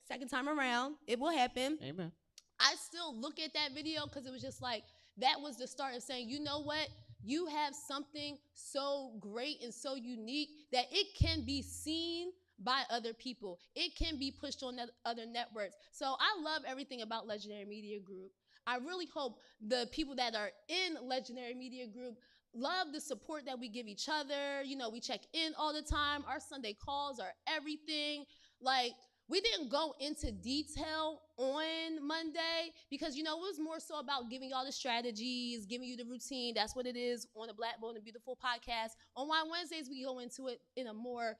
second time around. It will happen. Amen. I still look at that video because it was just like, that was the start of saying, you know what? You have something so great and so unique that it can be seen by other people. It can be pushed on other networks. So I love everything about Legendary Media Group. I really hope the people that are in Legendary Media Group love the support that we give each other. You know, we check in all the time. Our Sunday calls are everything. Like, we didn't go into detail on Monday because, you know, it was more so about giving y'all the strategies, giving you the routine. That's what it is on the Black Bold and Beautiful podcast. On Wine Wednesdays, we go into it in a more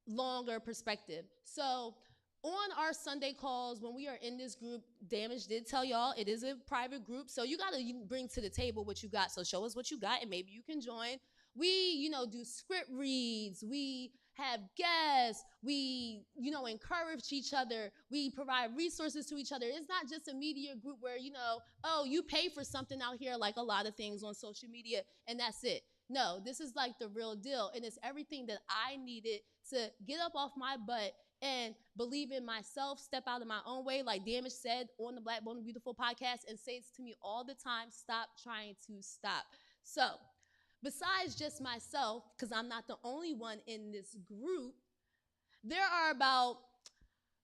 longer perspective. So on our Sunday calls, when we are in this group, Damage did tell y'all it is a private group. So you got to bring to the table what you got. So show us what you got and maybe you can join. We, you know, do script reads. We have guests. We, you know, encourage each other. We provide resources to each other. It's not just a media group where, you know, oh, you pay for something out here like a lot of things on social media and that's it. No, this is like the real deal. And it's everything that I needed to get up off my butt and believe in myself, step out of my own way, like Damage said on the Black Bold and Beautiful podcast, and says to me all the time, stop trying to stop. So besides just myself, because I'm not the only one in this group, there are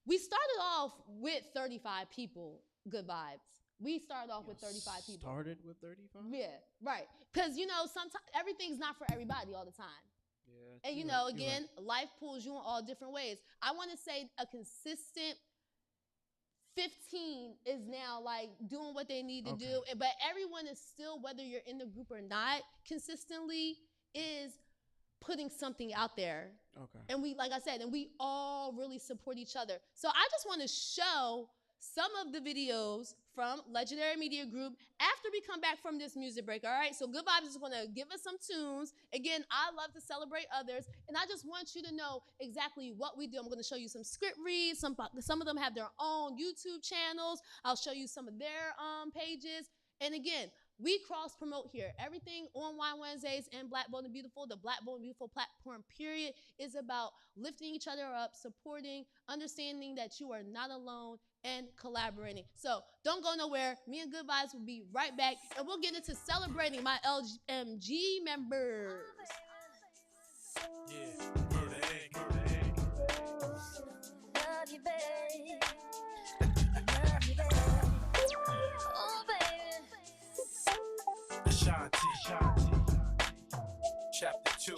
we started off with 35 people, Gudvybez. We started off with 35 people. Started with 35? Yeah, right. Because, you know, sometimes everything's not for everybody all the time. Yeah. And, you know, again, life pulls you in all different ways. I want to say a consistent 15 is now like doing what they need to do. But everyone is still, whether you're in the group or not, consistently is putting something out there. Okay. And we, like I said, and we all really support each other. So I just want to show some of the videos from Legendary Media Group after we come back from this music break, all right? So Gudvybez is going to give us some tunes. Again, I love to celebrate others, and I just want you to know exactly what we do. I'm going to show you some script reads. Some of them have their own YouTube channels. I'll show you some of their pages. And again, we cross-promote here. Everything on Wine Wednesdays and Black Bold and Beautiful, the Black Bold and Beautiful platform, period, is about lifting each other up, supporting, understanding that you are not alone, and collaborating. So don't go nowhere. Me and Gudvybez will be right back, and we'll get into celebrating my LMG members. Yeah. Love you, babe. Love you, babe. Oh, baby. Ashanti. Chapter 2.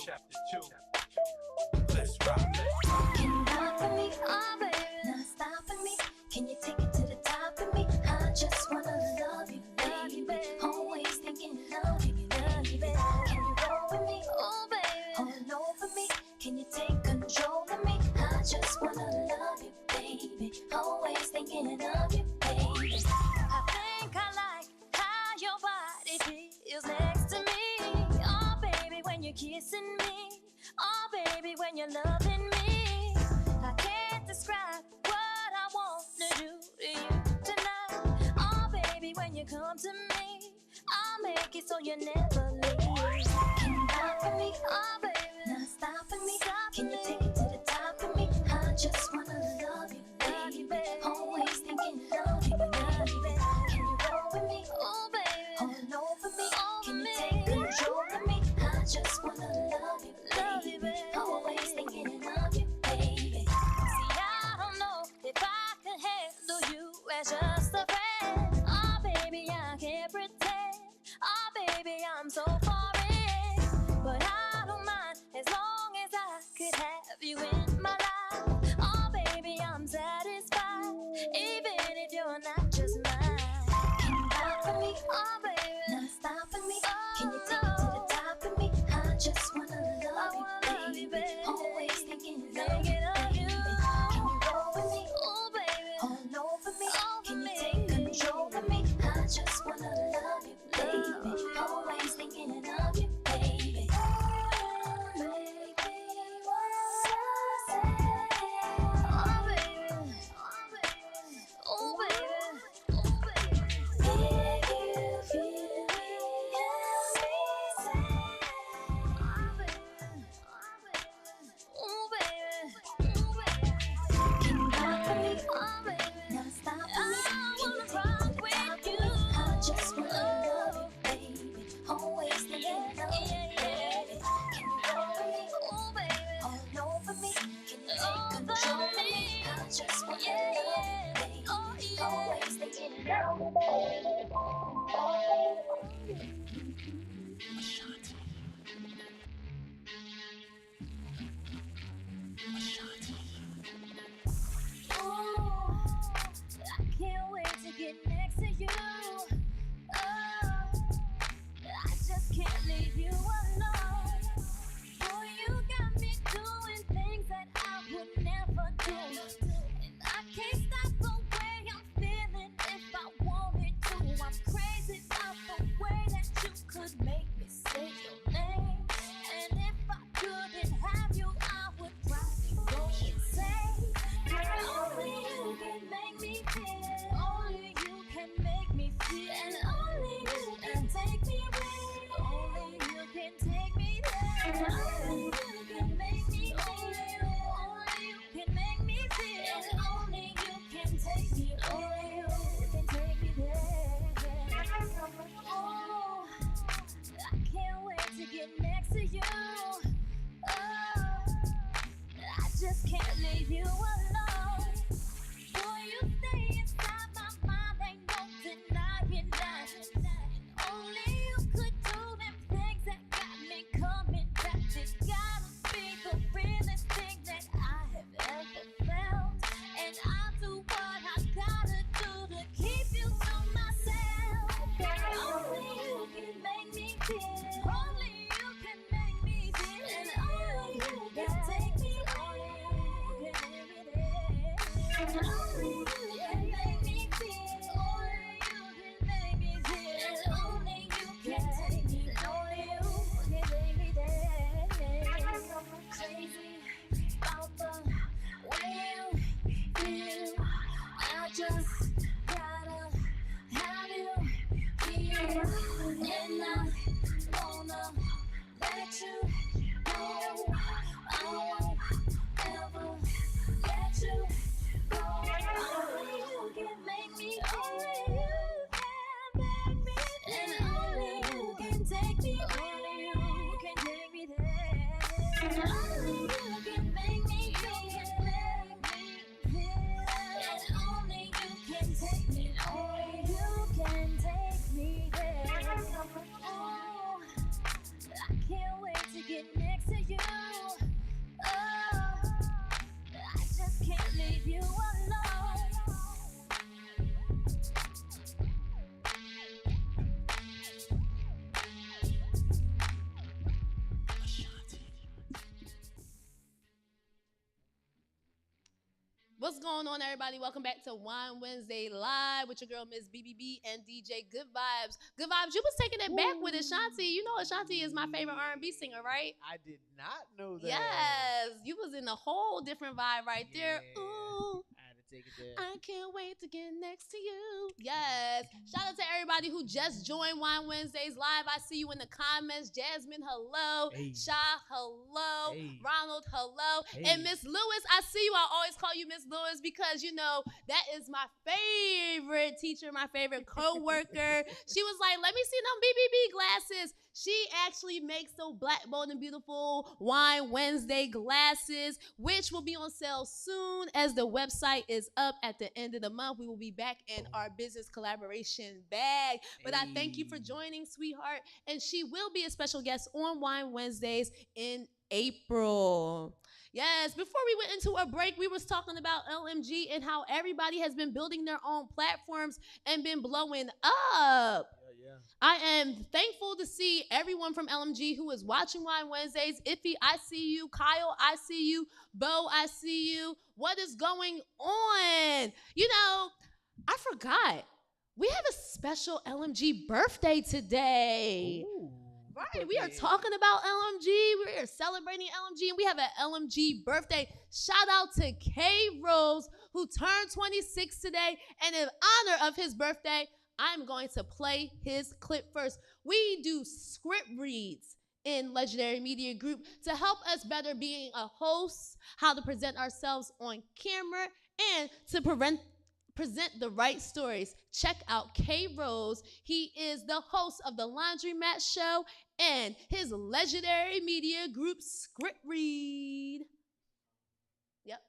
Let's rock. Can you rock for me? Oh, baby. Not stopping me. Can you take it to the top of me? I just wanna love you, baby. Always thinking of you, baby. Can you roll with me? Oh, baby. All over me. Can you take control of me? I just wanna love you, baby. Always thinking of you, baby. I think I like how your body feels next to me. Oh, baby, when you're kissing me. Oh, baby, when you're loving me. I can't describe what I want to do to you tonight. Oh, baby, when you come to me, I'll make it so you never leave. Can you rock for me? Oh, baby, not stopping me. Can you take it to the top of me? I just wanna love you, baby. Always thinking of you, baby. Can you roll with me? Oh, baby, all over me. Can you take control of me? I just wanna love you, baby. Always thinking of you, baby. See, I don't know if I can handle you as just a friend. Oh, baby, I can't pretend. Oh, baby, I'm so far in. But I don't mind as long as I could have you alone. Boy, you stay inside my mind, ain't no denying that. Only you could do them things that got me coming back. It gotta be the realest thing that I have ever felt. And I'll do what I gotta do to keep you to myself. Only you can make me feel. Only you can make me feel. And only you can take me on. Only you can make me feel. Only you can make me feel. And only you can take me. Only you can make me dance. Crazy about the way you feel. I just gotta have you here. And I wanna let you know I won't ever let you go. Only you can make me, only you can make me, and only you can take me, only you can take me there. Only you can make me, you can make me feel, and only you can take me, only you can take me there. Oh, I can't wait to get next to you. Oh, I just can't leave you alone. What's going on, everybody? Welcome back to Wine Wednesday Live with your girl, Ms.BBB and DJ Gudvybez. Gudvybez, you was taking it back with Ashanti. You know Ashanti is my favorite R&B singer, right? I did not know that. Yes. You was in a whole different vibe right there. Ooh. I had to take it there. I can't wait to get next to you. Yes. Shout out to everybody who just joined Wine Wednesdays Live. I see you in the comments. Jasmine, hello. Hey. Sha, hello. Hey. Ronald, hello. Hey. And Miss Lewis, I see you. I always call you Miss Lewis because, you know, that is my favorite teacher, my favorite co-worker. She was like, let me see them BBB glasses. She actually makes those black, bold, and beautiful Wine Wednesday glasses, which will be on sale soon as the website is up at the end of the month. We will be back in our business collaboration bag. But I thank you for joining, sweetheart. And she will be a special guest on Wine Wednesdays in April. Yes, before we went into a break, we was talking about LMG and how everybody has been building their own platforms and been blowing up. I am thankful to see everyone from LMG who is watching Wine Wednesdays. Iffy, I see you. Kyle, I see you. Bo, I see you. What is going on? You know, I forgot. We have a special LMG birthday today. Ooh, right, we are talking about LMG. We are celebrating LMG, and we have an LMG birthday. Shout out to K Rose, who turned 26 today. And in honor of his birthday, I'm going to play his clip first. We do script reads in Legendary Media Group to help us better being a host, how to present ourselves on camera, and to present the right stories. Check out K Rose. He is the host of the Laundromat Show and his Legendary Media Group script read. Yep.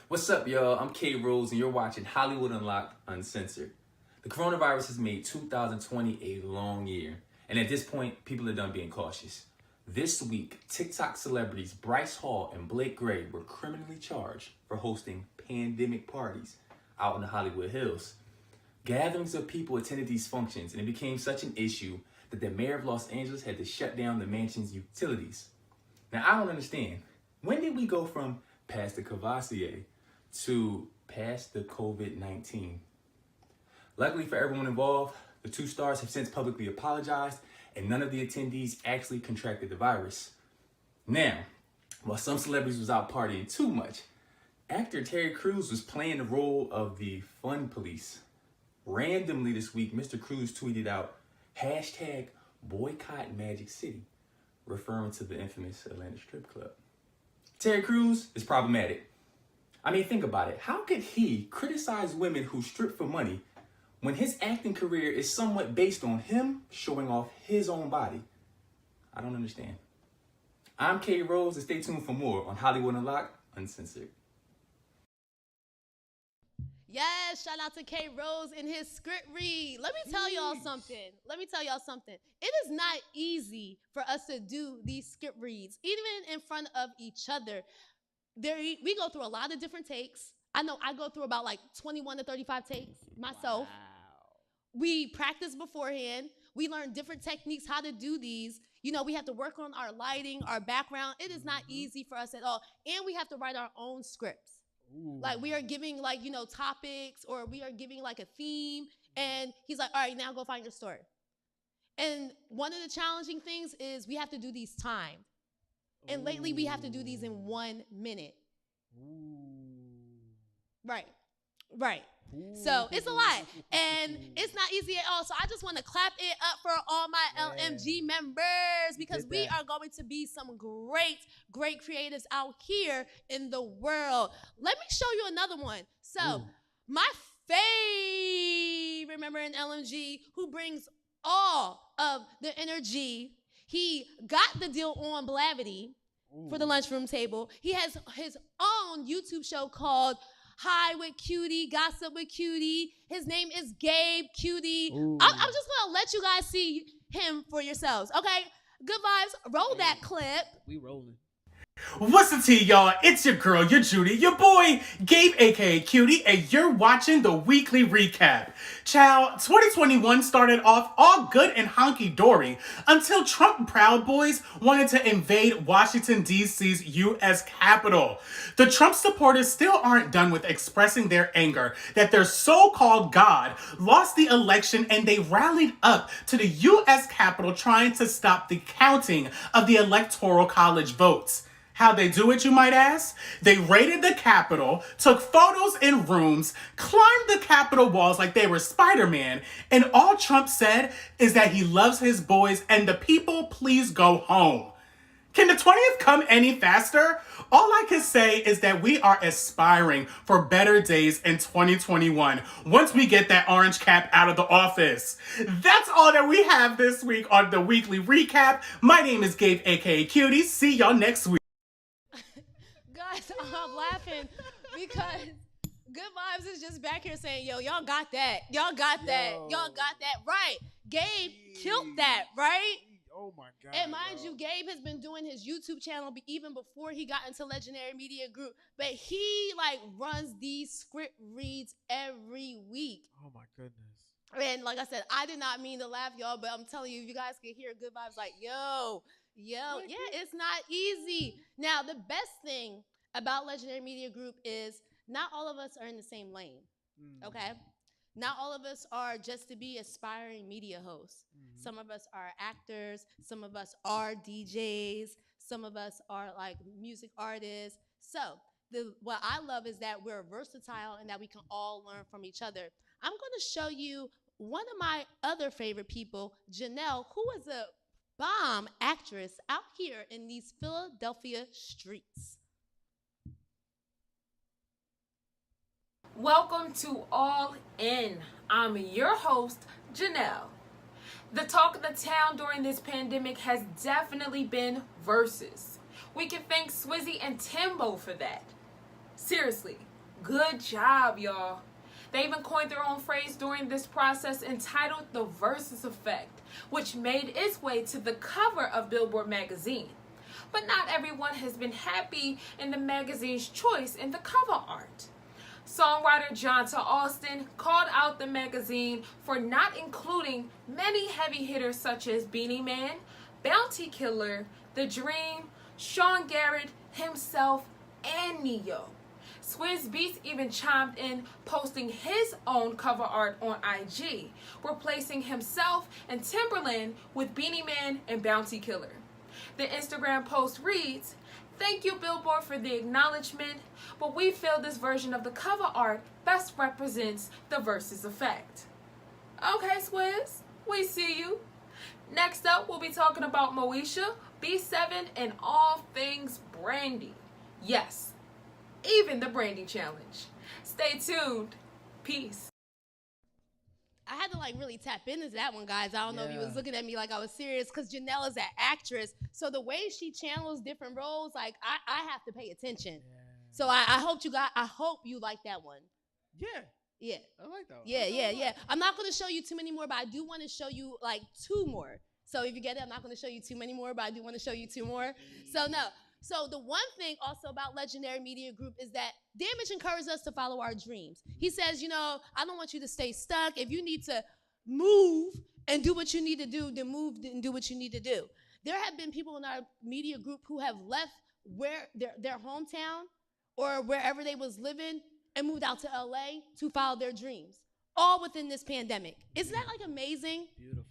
What's up, y'all? I'm K Rose, and you're watching Hollywood Unlocked Uncensored. The coronavirus has made 2020 a long year, and at this point, people are done being cautious. This week, TikTok celebrities Bryce Hall and Blake Gray were criminally charged for hosting pandemic parties out in the Hollywood Hills. Gatherings of people attended these functions, and it became such an issue that the mayor of Los Angeles had to shut down the mansion's utilities. Now, I don't understand. When did we go from Pastor Cavassier to past the COVID-19? Luckily for everyone involved, the two stars have since publicly apologized, and none of the attendees actually contracted the virus. Now, while some celebrities was out partying too much, actor Terry Crews was playing the role of the fun police. Randomly this week, Mr. Crews tweeted out, #boycott Magic City, referring to the infamous Atlanta strip club. Terry Crews is problematic. I mean, think about it. How could he criticize women who strip for money when his acting career is somewhat based on him showing off his own body? I don't understand. I'm K Rose, and stay tuned for more on Hollywood Unlocked Uncensored. Yes, shout out to K Rose and his script read. Let me tell y'all something. It is not easy for us to do these script reads, even in front of each other. We go through a lot of different takes. I know I go through about like 21 to 35 takes myself. Wow. We practice beforehand. We learn different techniques how to do these. You know, we have to work on our lighting, our background. It is not easy for us at all. And we have to write our own scripts. Ooh. Like we are giving like, you know, topics, or we are giving like a theme. And he's like, all right, now go find your story. And one of the challenging things is we have to do these timed. And lately we have to do these in 1 minute. Ooh. Right. Ooh. So it's a lot. And it's not easy at all. So I just want to clap it up for all my LMG members, because we are going to be some great creatives out here in the world. Let me show you another one. So my favorite member in LMG, who brings all of the energy. He got the deal on Blavity for the lunchroom table. He has his own YouTube show called Hi with Cutie, Gossip with Cutie. His name is Gabe Cutie. I'm just going to let you guys see him for yourselves, okay? Good vibes. Roll that clip. We rolling. What's the tea, y'all? It's your girl, your Judy, your boy, Gabe, aka Cutie, and you're watching the weekly recap. Child, 2021 started off all good and honky-dory until Trump Proud Boys wanted to invade Washington, D.C.'s U.S. Capitol. The Trump supporters still aren't done with expressing their anger that their so-called God lost the election, and they rallied up to the U.S. Capitol trying to stop the counting of the Electoral College votes. How'd they do it, you might ask? They raided the Capitol, took photos in rooms, climbed the Capitol walls like they were Spider-Man, and all Trump said is that he loves his boys and the people please go home. Can the 20th come any faster? All I can say is that we are aspiring for better days in 2021 once we get that orange cap out of the office. That's all that we have this week on the weekly recap. My name is Gabe, aka Cutie. See y'all next week. Guys, I'm laughing because Good Vibes is just back here saying, yo, y'all got that. Y'all got that. Y'all got that. Right. Gabe killed that, right? Oh my God. And mind you, Gabe has been doing his YouTube channel even before he got into Legendary Media Group. But he like runs these script reads every week. Oh my goodness. And like I said, I did not mean to laugh, y'all, but I'm telling you, if you guys can hear Good Vibes like, yo, yeah, it's not easy. Now, the best thing about Legendary Media Group is not all of us are in the same lane, okay? Not all of us are just to be aspiring media hosts. Some of us are actors. Some of us are DJs. Some of us are like music artists. So what I love is that we're versatile and that we can all learn from each other. I'm going to show you one of my other favorite people, Janelle, who is a bomb actress out here in these Philadelphia streets. Welcome to All In. I'm your host, Janelle. The talk of the town during this pandemic has definitely been verses. We can thank Swizzy and Timbo for that. Seriously, good job, y'all. They even coined their own phrase during this process entitled the Versus Effect, which made its way to the cover of Billboard magazine. But not everyone has been happy in the magazine's choice in the cover art. Songwriter Jonta Austin called out the magazine for not including many heavy hitters such as Beanie Man, Bounty Killer, The Dream, Sean Garrett himself, and Neo. Swizz Beatz even chimed in, posting his own cover art on IG, replacing himself and Timberland with Beanie Man and Bounty Killer. The Instagram post reads, "Thank you, Billboard, for the acknowledgement, but we feel this version of the cover art best represents the Versus Effect." Okay, Swizz, we see you. Next up, we'll be talking about Moesha, B7, and all things Brandy. Yes, even the Brandy Challenge. Stay tuned. Peace. I had to like really tap into that one, guys. I don't know if you was looking at me like I was serious, because Janelle is an actress. So the way she channels different roles, like I have to pay attention. So I hope you like that one. Yeah. Yeah. I like that one. Yeah. I'm not going to show you too many more, but I do want to show you like 2 more. So if you get it, I'm not going to show you too many more, but I do want to show you 2 more. So no. So the one thing also about Legendary Media Group is that Damage encourages us to follow our dreams. He says, you know, I don't want you to stay stuck. If you need to move and do what you need to do, then move and do what you need to do. There have been people in our media group who have left where their hometown or wherever they was living and moved out to LA to follow their dreams, all within this pandemic. Isn't that like amazing? Beautiful.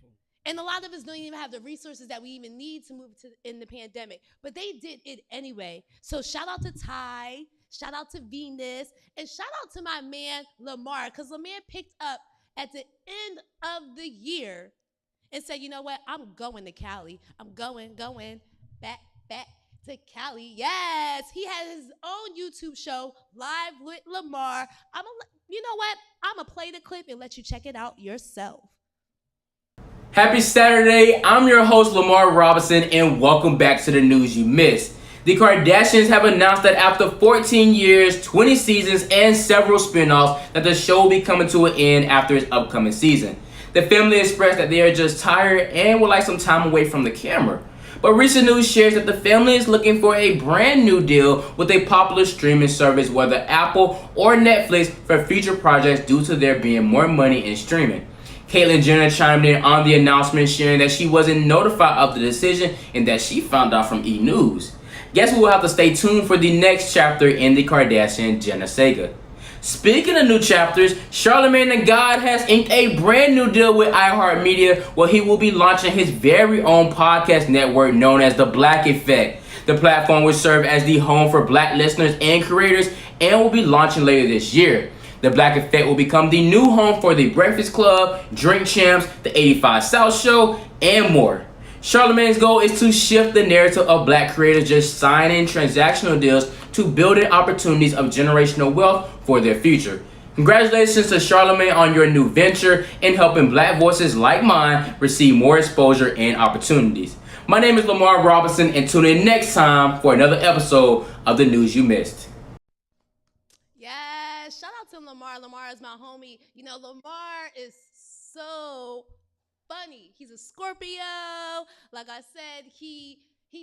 And a lot of us don't even have the resources that we even need to move in the pandemic, but they did it anyway. So shout out to Ty, shout out to Venus, and shout out to my man Lamar, because Lamar picked up at the end of the year and said, you know what, I'm going to Cali. I'm going back to Cali. Yes, he has his own YouTube show, Live with Lamar. You know what? I'm going to play the clip and let you check it out yourself. Happy Saturday, I'm your host Lamar Robinson and welcome back to the news you missed. The Kardashians have announced that after 14 years, 20 seasons, and several spin-offs, that the show will be coming to an end after its upcoming season. The family expressed that they are just tired and would like some time away from the camera. But recent news shares that the family is looking for a brand new deal with a popular streaming service, whether Apple or Netflix, for future projects due to there being more money in streaming. Caitlyn Jenner chimed in on the announcement, sharing that she wasn't notified of the decision and that she found out from E! News. Guess we will have to stay tuned for the next chapter in the Kardashian-Jenner saga. Speaking of new chapters, Charlamagne the God has inked a brand new deal with iHeartMedia, where he will be launching his very own podcast network known as The Black Effect. The platform will serve as the home for Black listeners and creators and will be launching later this year. The Black Effect will become the new home for The Breakfast Club, Drink Champs, The 85 South Show, and more. Charlamagne's goal is to shift the narrative of Black creators just signing transactional deals to building opportunities of generational wealth for their future. Congratulations to Charlamagne on your new venture and helping Black voices like mine receive more exposure and opportunities. My name is Lamar Robinson, and tune in next time for another episode of The News You Missed. Yes, shout out to Lamar. Lamar is my homie. You know, Lamar is so funny. He's a Scorpio. Like I said, he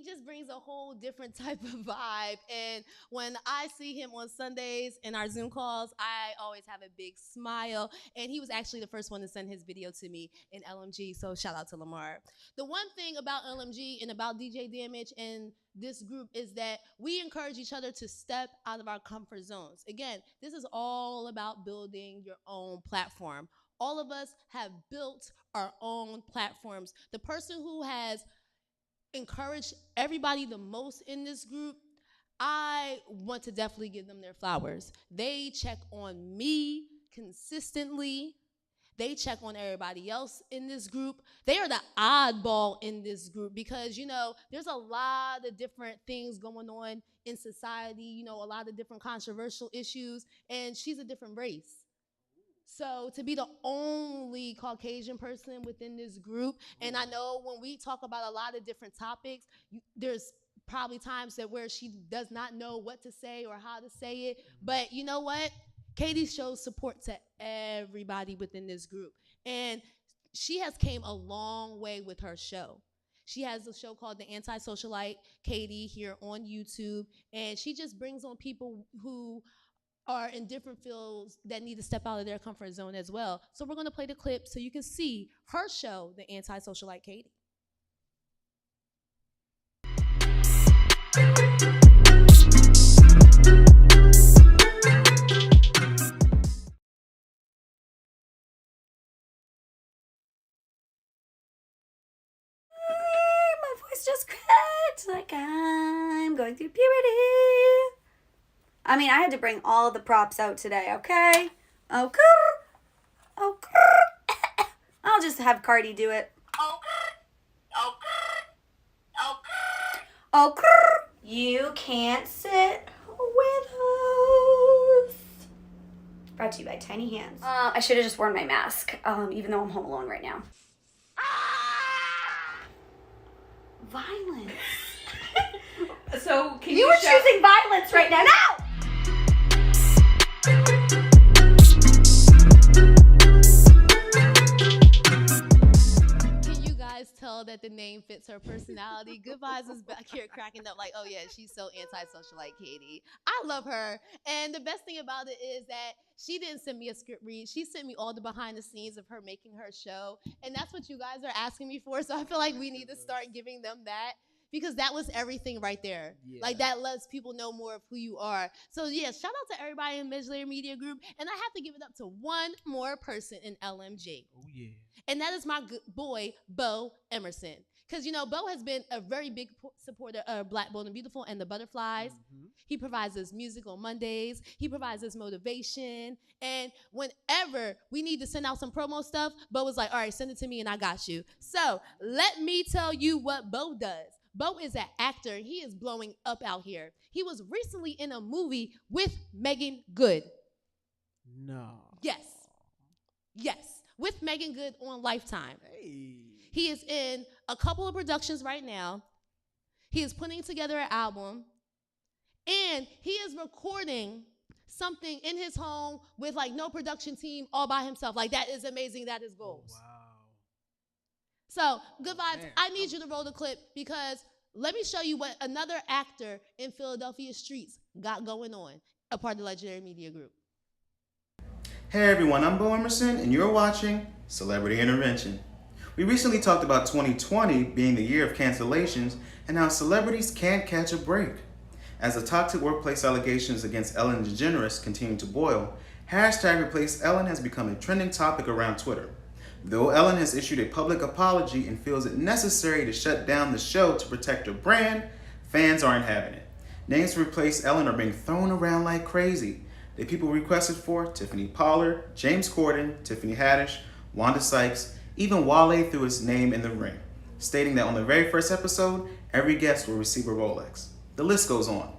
just brings a whole different type of vibe. And when I see him on Sundays in our Zoom calls, I always have a big smile. And he was actually the first one to send his video to me in LMG. So shout out to Lamar. The one thing about LMG and about DJ Damage and this group is that we encourage each other to step out of our comfort zones. Again, this is all about building your own platform. All of us have built our own platforms. The person who has encouraged everybody the most in this group, I want to definitely give them their flowers. They check on me consistently. They check on everybody else in this group. They are the oddball in this group because, you know, there's a lot of different things going on in society, you know, a lot of different controversial issues, and she's a different race. So to be the only Caucasian person within this group, and I know when we talk about a lot of different topics, there's probably times that where she does not know what to say or how to say it, but you know what? Katie shows support to everybody within this group, and she has came a long way with her show. She has a show called The Anti-Socialite Katie here on YouTube, and she just brings on people who are in different fields that need to step out of their comfort zone as well. So we're going to play the clip so you can see her show, The Anti-Socialite Katie. My voice just cracked like I'm going through puberty. I mean, I had to bring all the props out today, okay? Okay. I'll just have Cardi do it. Okay. You can't sit with us. Brought to you by Tiny Hands. I should have just worn my mask, even though I'm home alone right now. Violence. So can you were choosing violence right now? No! like the name fits her personality. Gudvybez is back here cracking up like, oh yeah, she's so antisocial like Katie. I love her. And the best thing about it is that she didn't send me a script read. She sent me all the behind the scenes of her making her show. And that's what you guys are asking me for. So I feel like we need to start giving them that. Because that was everything right there. Yeah. Like, that lets people know more of who you are. So, yeah, shout out to everybody in Legendary Media Group. And I have to give it up to one more person in LMG. Oh, yeah. And that is my boy, Bo Emerson. Because, you know, Bo has been a very big supporter of Black, Bold, and Beautiful and the Butterflies. Mm-hmm. He provides us music on Mondays. He provides us motivation. And whenever we need to send out some promo stuff, Bo was like, all right, send it to me and I got you. So let me tell you what Bo does. Bo is an actor. He is blowing up out here. He was recently in a movie with Megan Good. No. Yes. Yes. With Megan Good on Lifetime. Hey. He is in a couple of productions right now. He is putting together an album. And he is recording something in his home with like no production team all by himself. Like, that is amazing. That is goals. Wow. So, Gudvybez, I need you to roll the clip because let me show you what another actor in Philadelphia streets got going on, a part of the Legendary Media Group. Hey everyone, I'm Bo Emerson, and you're watching Celebrity Intervention. We recently talked about 2020 being the year of cancellations and how celebrities can't catch a break. As the toxic workplace allegations against Ellen DeGeneres continue to boil, #ReplaceEllen has become a trending topic around Twitter. Though Ellen has issued a public apology and feels it necessary to shut down the show to protect her brand, fans aren't having it. Names to replace Ellen are being thrown around like crazy. The people requested for Tiffany Pollard, James Corden, Tiffany Haddish, Wanda Sykes, even Wale threw his name in the ring, stating that on the very first episode, every guest will receive a Rolex. The list goes on.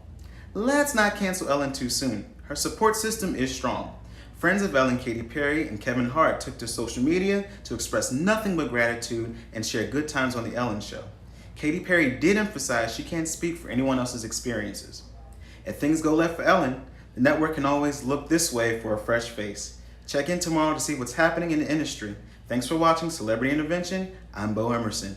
Let's not cancel Ellen too soon. Her support system is strong. Friends of Ellen, Katy Perry, and Kevin Hart took to social media to express nothing but gratitude and share good times on The Ellen Show. Katy Perry did emphasize she can't speak for anyone else's experiences. If things go left for Ellen, the network can always look this way for a fresh face. Check in tomorrow to see what's happening in the industry. Thanks for watching Celebrity Intervention. I'm Bo Emerson.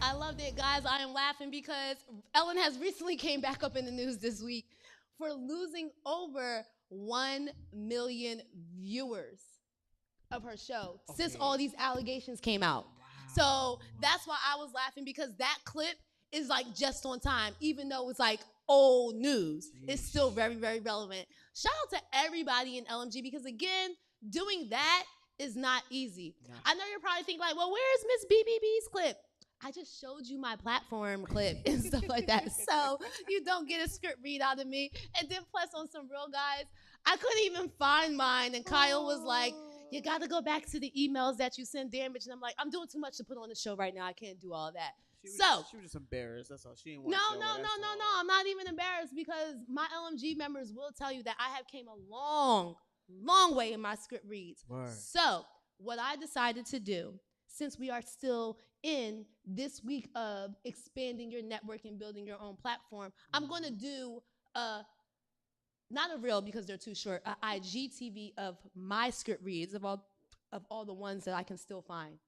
I loved it, guys. I am laughing because Ellen has recently came back up in the news this week for losing over 1 million viewers of her show since all these allegations came out. Wow. So that's why I was laughing because that clip is like just on time, even though it's like old news. Jeez. It's still very, very relevant. Shout out to everybody in LMG because again, doing that is not easy. No. I know you're probably thinking like, well, where's Ms.BBB's clip? I just showed you my platform clip and stuff like that. So you don't get a script read out of me. And then plus on some real guys, I couldn't even find mine. And Kyle was like, you got to go back to the emails that you sent damage. And I'm like, I'm doing too much to put on the show right now. I can't do all that. She was just embarrassed. That's all. She didn't want to show No. I'm not even embarrassed because my LMG members will tell you that I have came a long way in my script reads. Word. So what I decided to do, since we are still in this week of expanding your network and building your own platform, I'm going to do not a reel because they're too short, an IGTV of my script reads of all the ones that I can still find.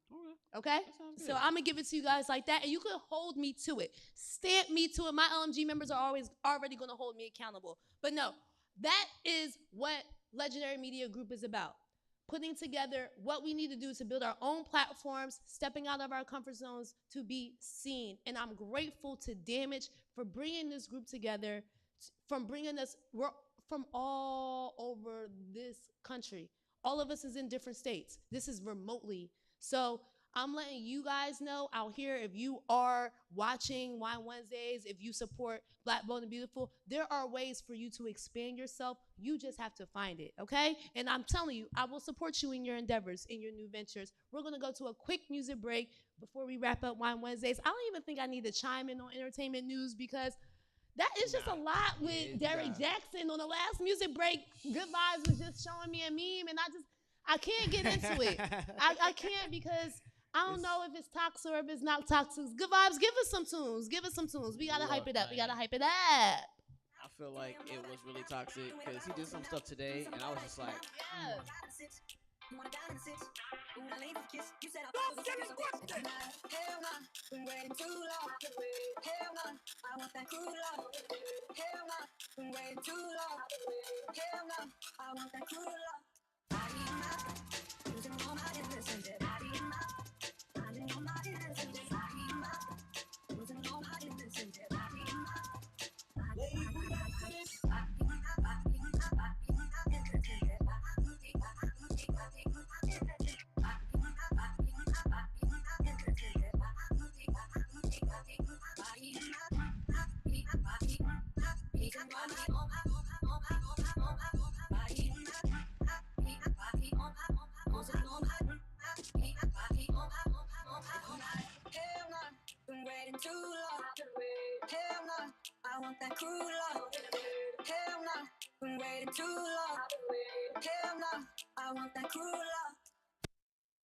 Okay? So I'm going to give it to you guys like that, and you can hold me to it. Stamp me to it. My LMG members are already going to hold me accountable. But no, that is what Legendary Media Group is about. Putting together what we need to do to build our own platforms, stepping out of our comfort zones to be seen. And I'm grateful to Damage for bringing this group together, we're from all over this country. All of us is in different states. This is remotely. So I'm letting you guys know out here, if you are watching Wine Wednesdays, if you support Black, Bold, and Beautiful, there are ways for you to expand yourself. You just have to find it, okay? And I'm telling you, I will support you in your endeavors, in your new ventures. We're going to go to a quick music break before we wrap up Wine Wednesdays. I don't even think I need to chime in on entertainment news because that is just a lot with Derek Jackson. On the last music break, Gudvybez was just showing me a meme, and I can't get into it. I can't because I don't know if it's toxic or if it's not toxic. Gudvybez, give us some tunes. We got to hype it up. I feel like it was really toxic because he did some stuff today, and I was just like, You wanna die in the six? Ooh, I leave with a kiss. You said I'll probably take you something. Hell nah, been waiting too long. Hell nah, I want that cruel love. Hell nah, been waiting too long. Hell nah, I want that cruel love. Body in my, losing all my innocence. Body in my, finding all my innocence. Body in my, losing all my innocence. Body in my, lady, put it back to this. Been waiting too long. Hell no, I want that cruel love. Hell no, been waiting too long. Hell no, I want that cruel love.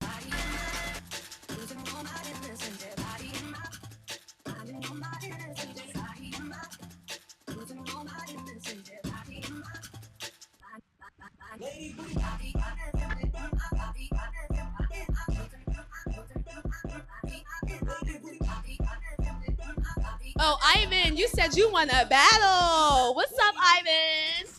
Body in my, losing all my innocence. Body in my, finding all my innocence. Body in my, losing all my innocence. Body in my, lady, body, Oh, Ivan, you said you want a battle. What's up, Ivan?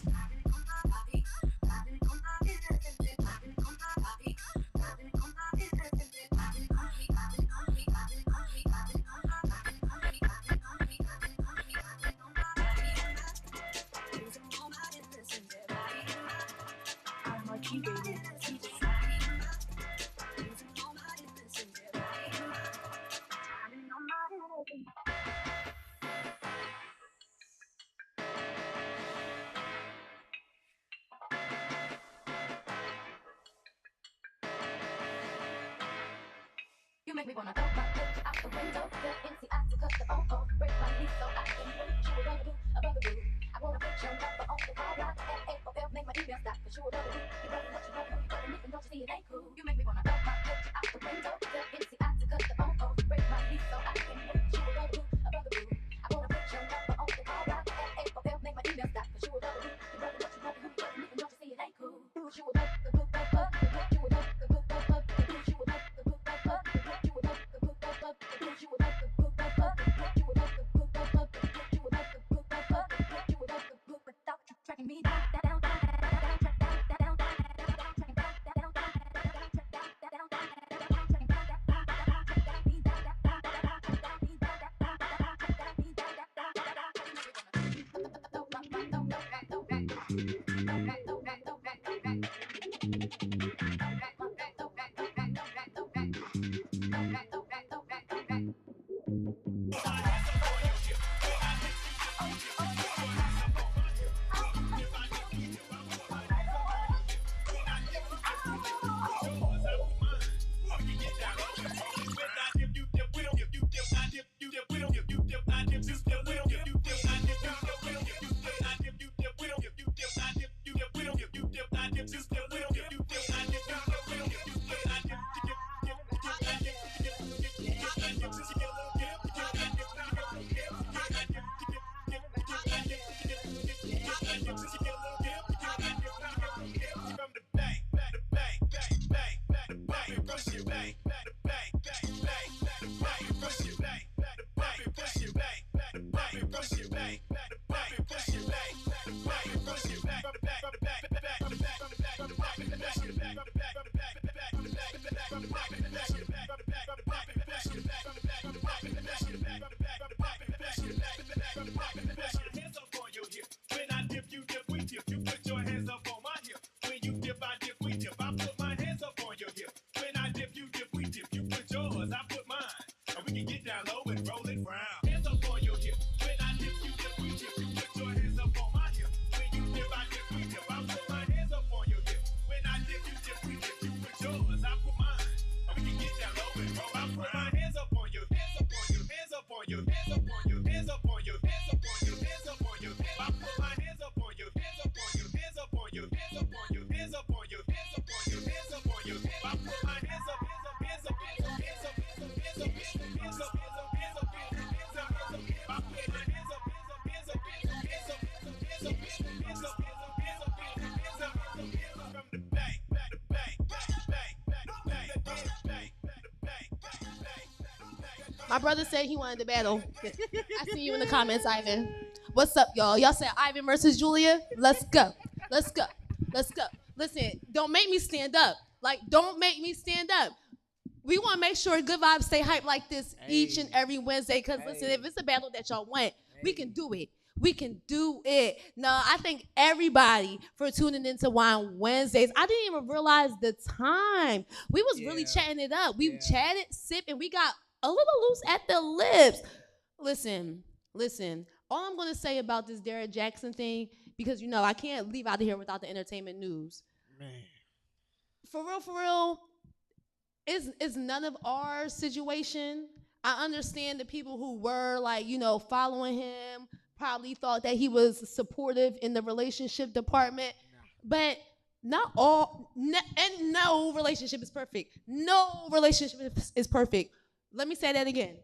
You make me wanna throw my bitch out the window. The NCI to cut the O-O. Break my knee so I can put you a bugaboo, a bugaboo. I wanna put your number on the call block. F-A-O-L, make my email stop. Cause you a bugaboo. You better what you know, you better even don't you see it ain't cool. You make me wanna throw my bitch out the window. The NCI to cut the O-O. Break my knee so I can put you a bugaboo, a bugaboo. I wanna put your number on the call block. F-A-O-L, make my email stop. Cause you a bugaboo. You better what you know, you better even don't you see it ain't cool. You a bugaboo, you a bugaboo, you a tracking me down. brother said he wanted to battle. I see you in the comments, Ivan. What's up, y'all? Y'all said Ivan versus Julia? Let's go. Let's go. Let's go. Listen, don't make me stand up. Like, don't make me stand up. We want to make sure Good Vibes stay hyped like this each and every Wednesday. Because, listen, if it's a battle that y'all want, we can do it. We can do it. No, I thank everybody for tuning into Wine Wednesdays. I didn't even realize the time. We was really chatting it up. We chatted, sipped, and we got a little loose at the lips. Listen. All I'm going to say about this Derek Jackson thing, because, you know, I can't leave out of here without the entertainment news. Man. For real, it's none of our situation. I understand the people who were, like, you know, following him, probably thought that he was supportive in the relationship department, but not all, and no relationship is perfect. No relationship is perfect. Let me say that again.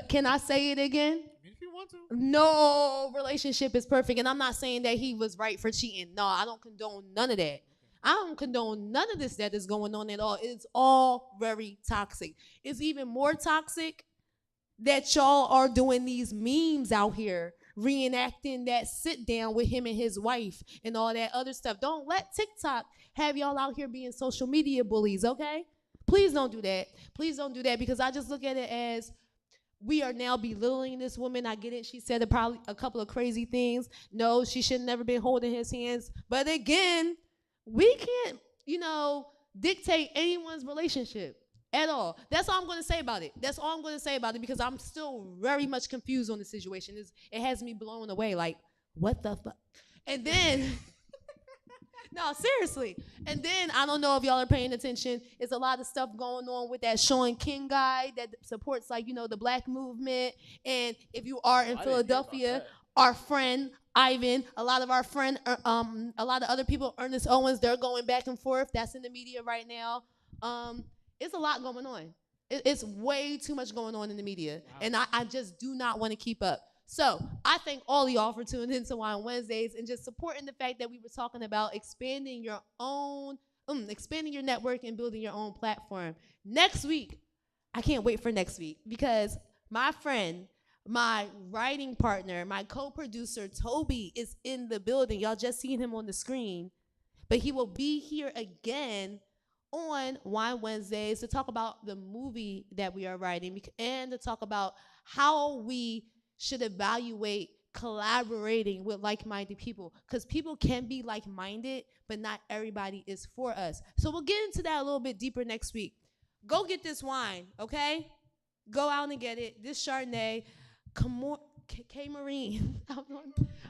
Can I say it again? If you want to. No relationship is perfect, and I'm not saying that he was right for cheating. No, I don't condone none of that. I don't condone none of this that is going on at all. It's all very toxic. It's even more toxic that y'all are doing these memes out here, reenacting that sit down with him and his wife and all that other stuff. Don't let TikTok have y'all out here being social media bullies, okay? Please don't do that. Please don't do that, because I just look at it as we are now belittling this woman. I get it. She said probably a couple of crazy things. No, she should never been holding his hands. But again, we can't, you know, dictate anyone's relationship at all. That's all I'm going to say about it. That's all I'm going to say about it, because I'm still very much confused on the situation. It has me blown away. Like, what the fuck? And then, no, seriously. And then, I don't know if y'all are paying attention. There's a lot of stuff going on with that Sean King guy that supports, like, you know, the black movement. And if you are in Philadelphia, our friend Ivan, a lot of other people, Ernest Owens, they're going back and forth. That's in the media right now. It's a lot going on. It's way too much going on in the media. Wow. And I just do not want to keep up. So I thank all of y'all for tuning into Wine Wednesdays and just supporting the fact that we were talking about expanding your network and building your own platform. Next week, I can't wait for next week, because my friend, my writing partner, my co-producer, Toby, is in the building. Y'all just seen him on the screen. But he will be here again on Wine Wednesdays to talk about the movie that we are writing and to talk about how we should evaluate collaborating with like-minded people, because people can be like-minded, but not everybody is for us. So we'll get into that a little bit deeper next week. Go get this wine, okay? Go out and get it. This Chardonnay, K-Marine.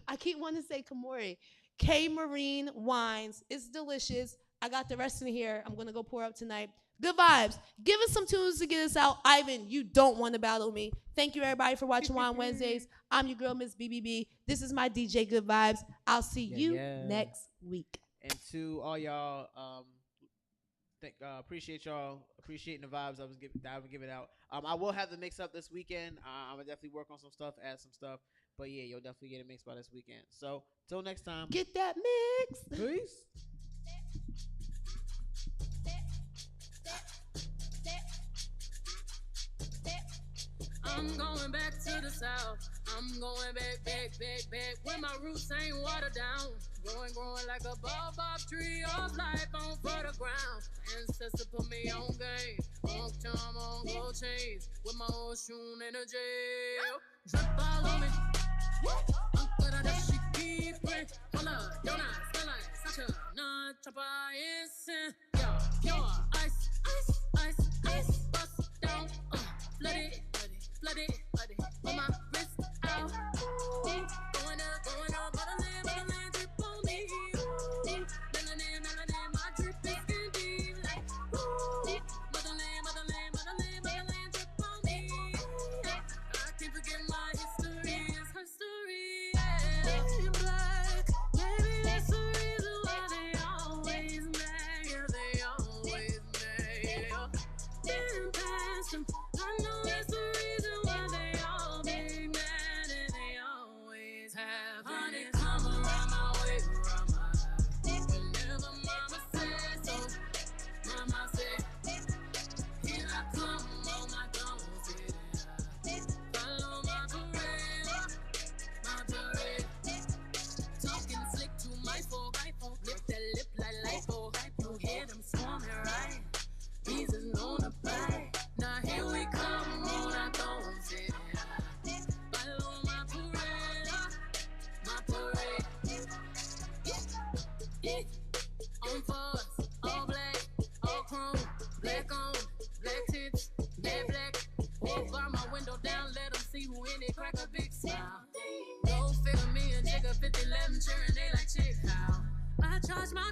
I keep wanting to say Kamori. K-Marine wines. It's delicious. I got the rest in here. I'm going to go pour up tonight. Good vibes. Give us some tunes to get us out. Ivan, you don't want to battle me. Thank you, everybody, for watching Wine Wednesdays. I'm your girl, Ms.BBB. This is my DJ, Good Vibes. I'll see you next week. And to all y'all, appreciate y'all appreciating the vibes I was giving out. I will have the mix up this weekend. I'm gonna definitely work on some stuff, add some stuff. But yeah, you'll definitely get a mix by this weekend. So till next time, get that mix. Peace. I'm going back to the south. I'm going back. Where my roots ain't watered down. Growing like a baobab tree of life on fertile ground. Ancestors put me on game. On time, on gold chains. With my old shoe energy. Drip all on me. Uncle that she keep it. Hola, Donna, Stella, Sasha, Nah, Chopper, Instant. Pure ice. Bust down, flood it. On my wrist out. Going up, motherland, drip on me. Melanin, my drip is skin deep. Like, motherland, drip on me. I can't forget my history, it's her story. Yeah. Black, maybe that's the reason why they always mad. Yeah, they Yeah. On for us, all black, all chrome, black on, black tits, bad black. Walk by my window down, let them see who in it, crack a big smile. Go figure me and Jigga 50, let them cheering, they like chick how. I charge my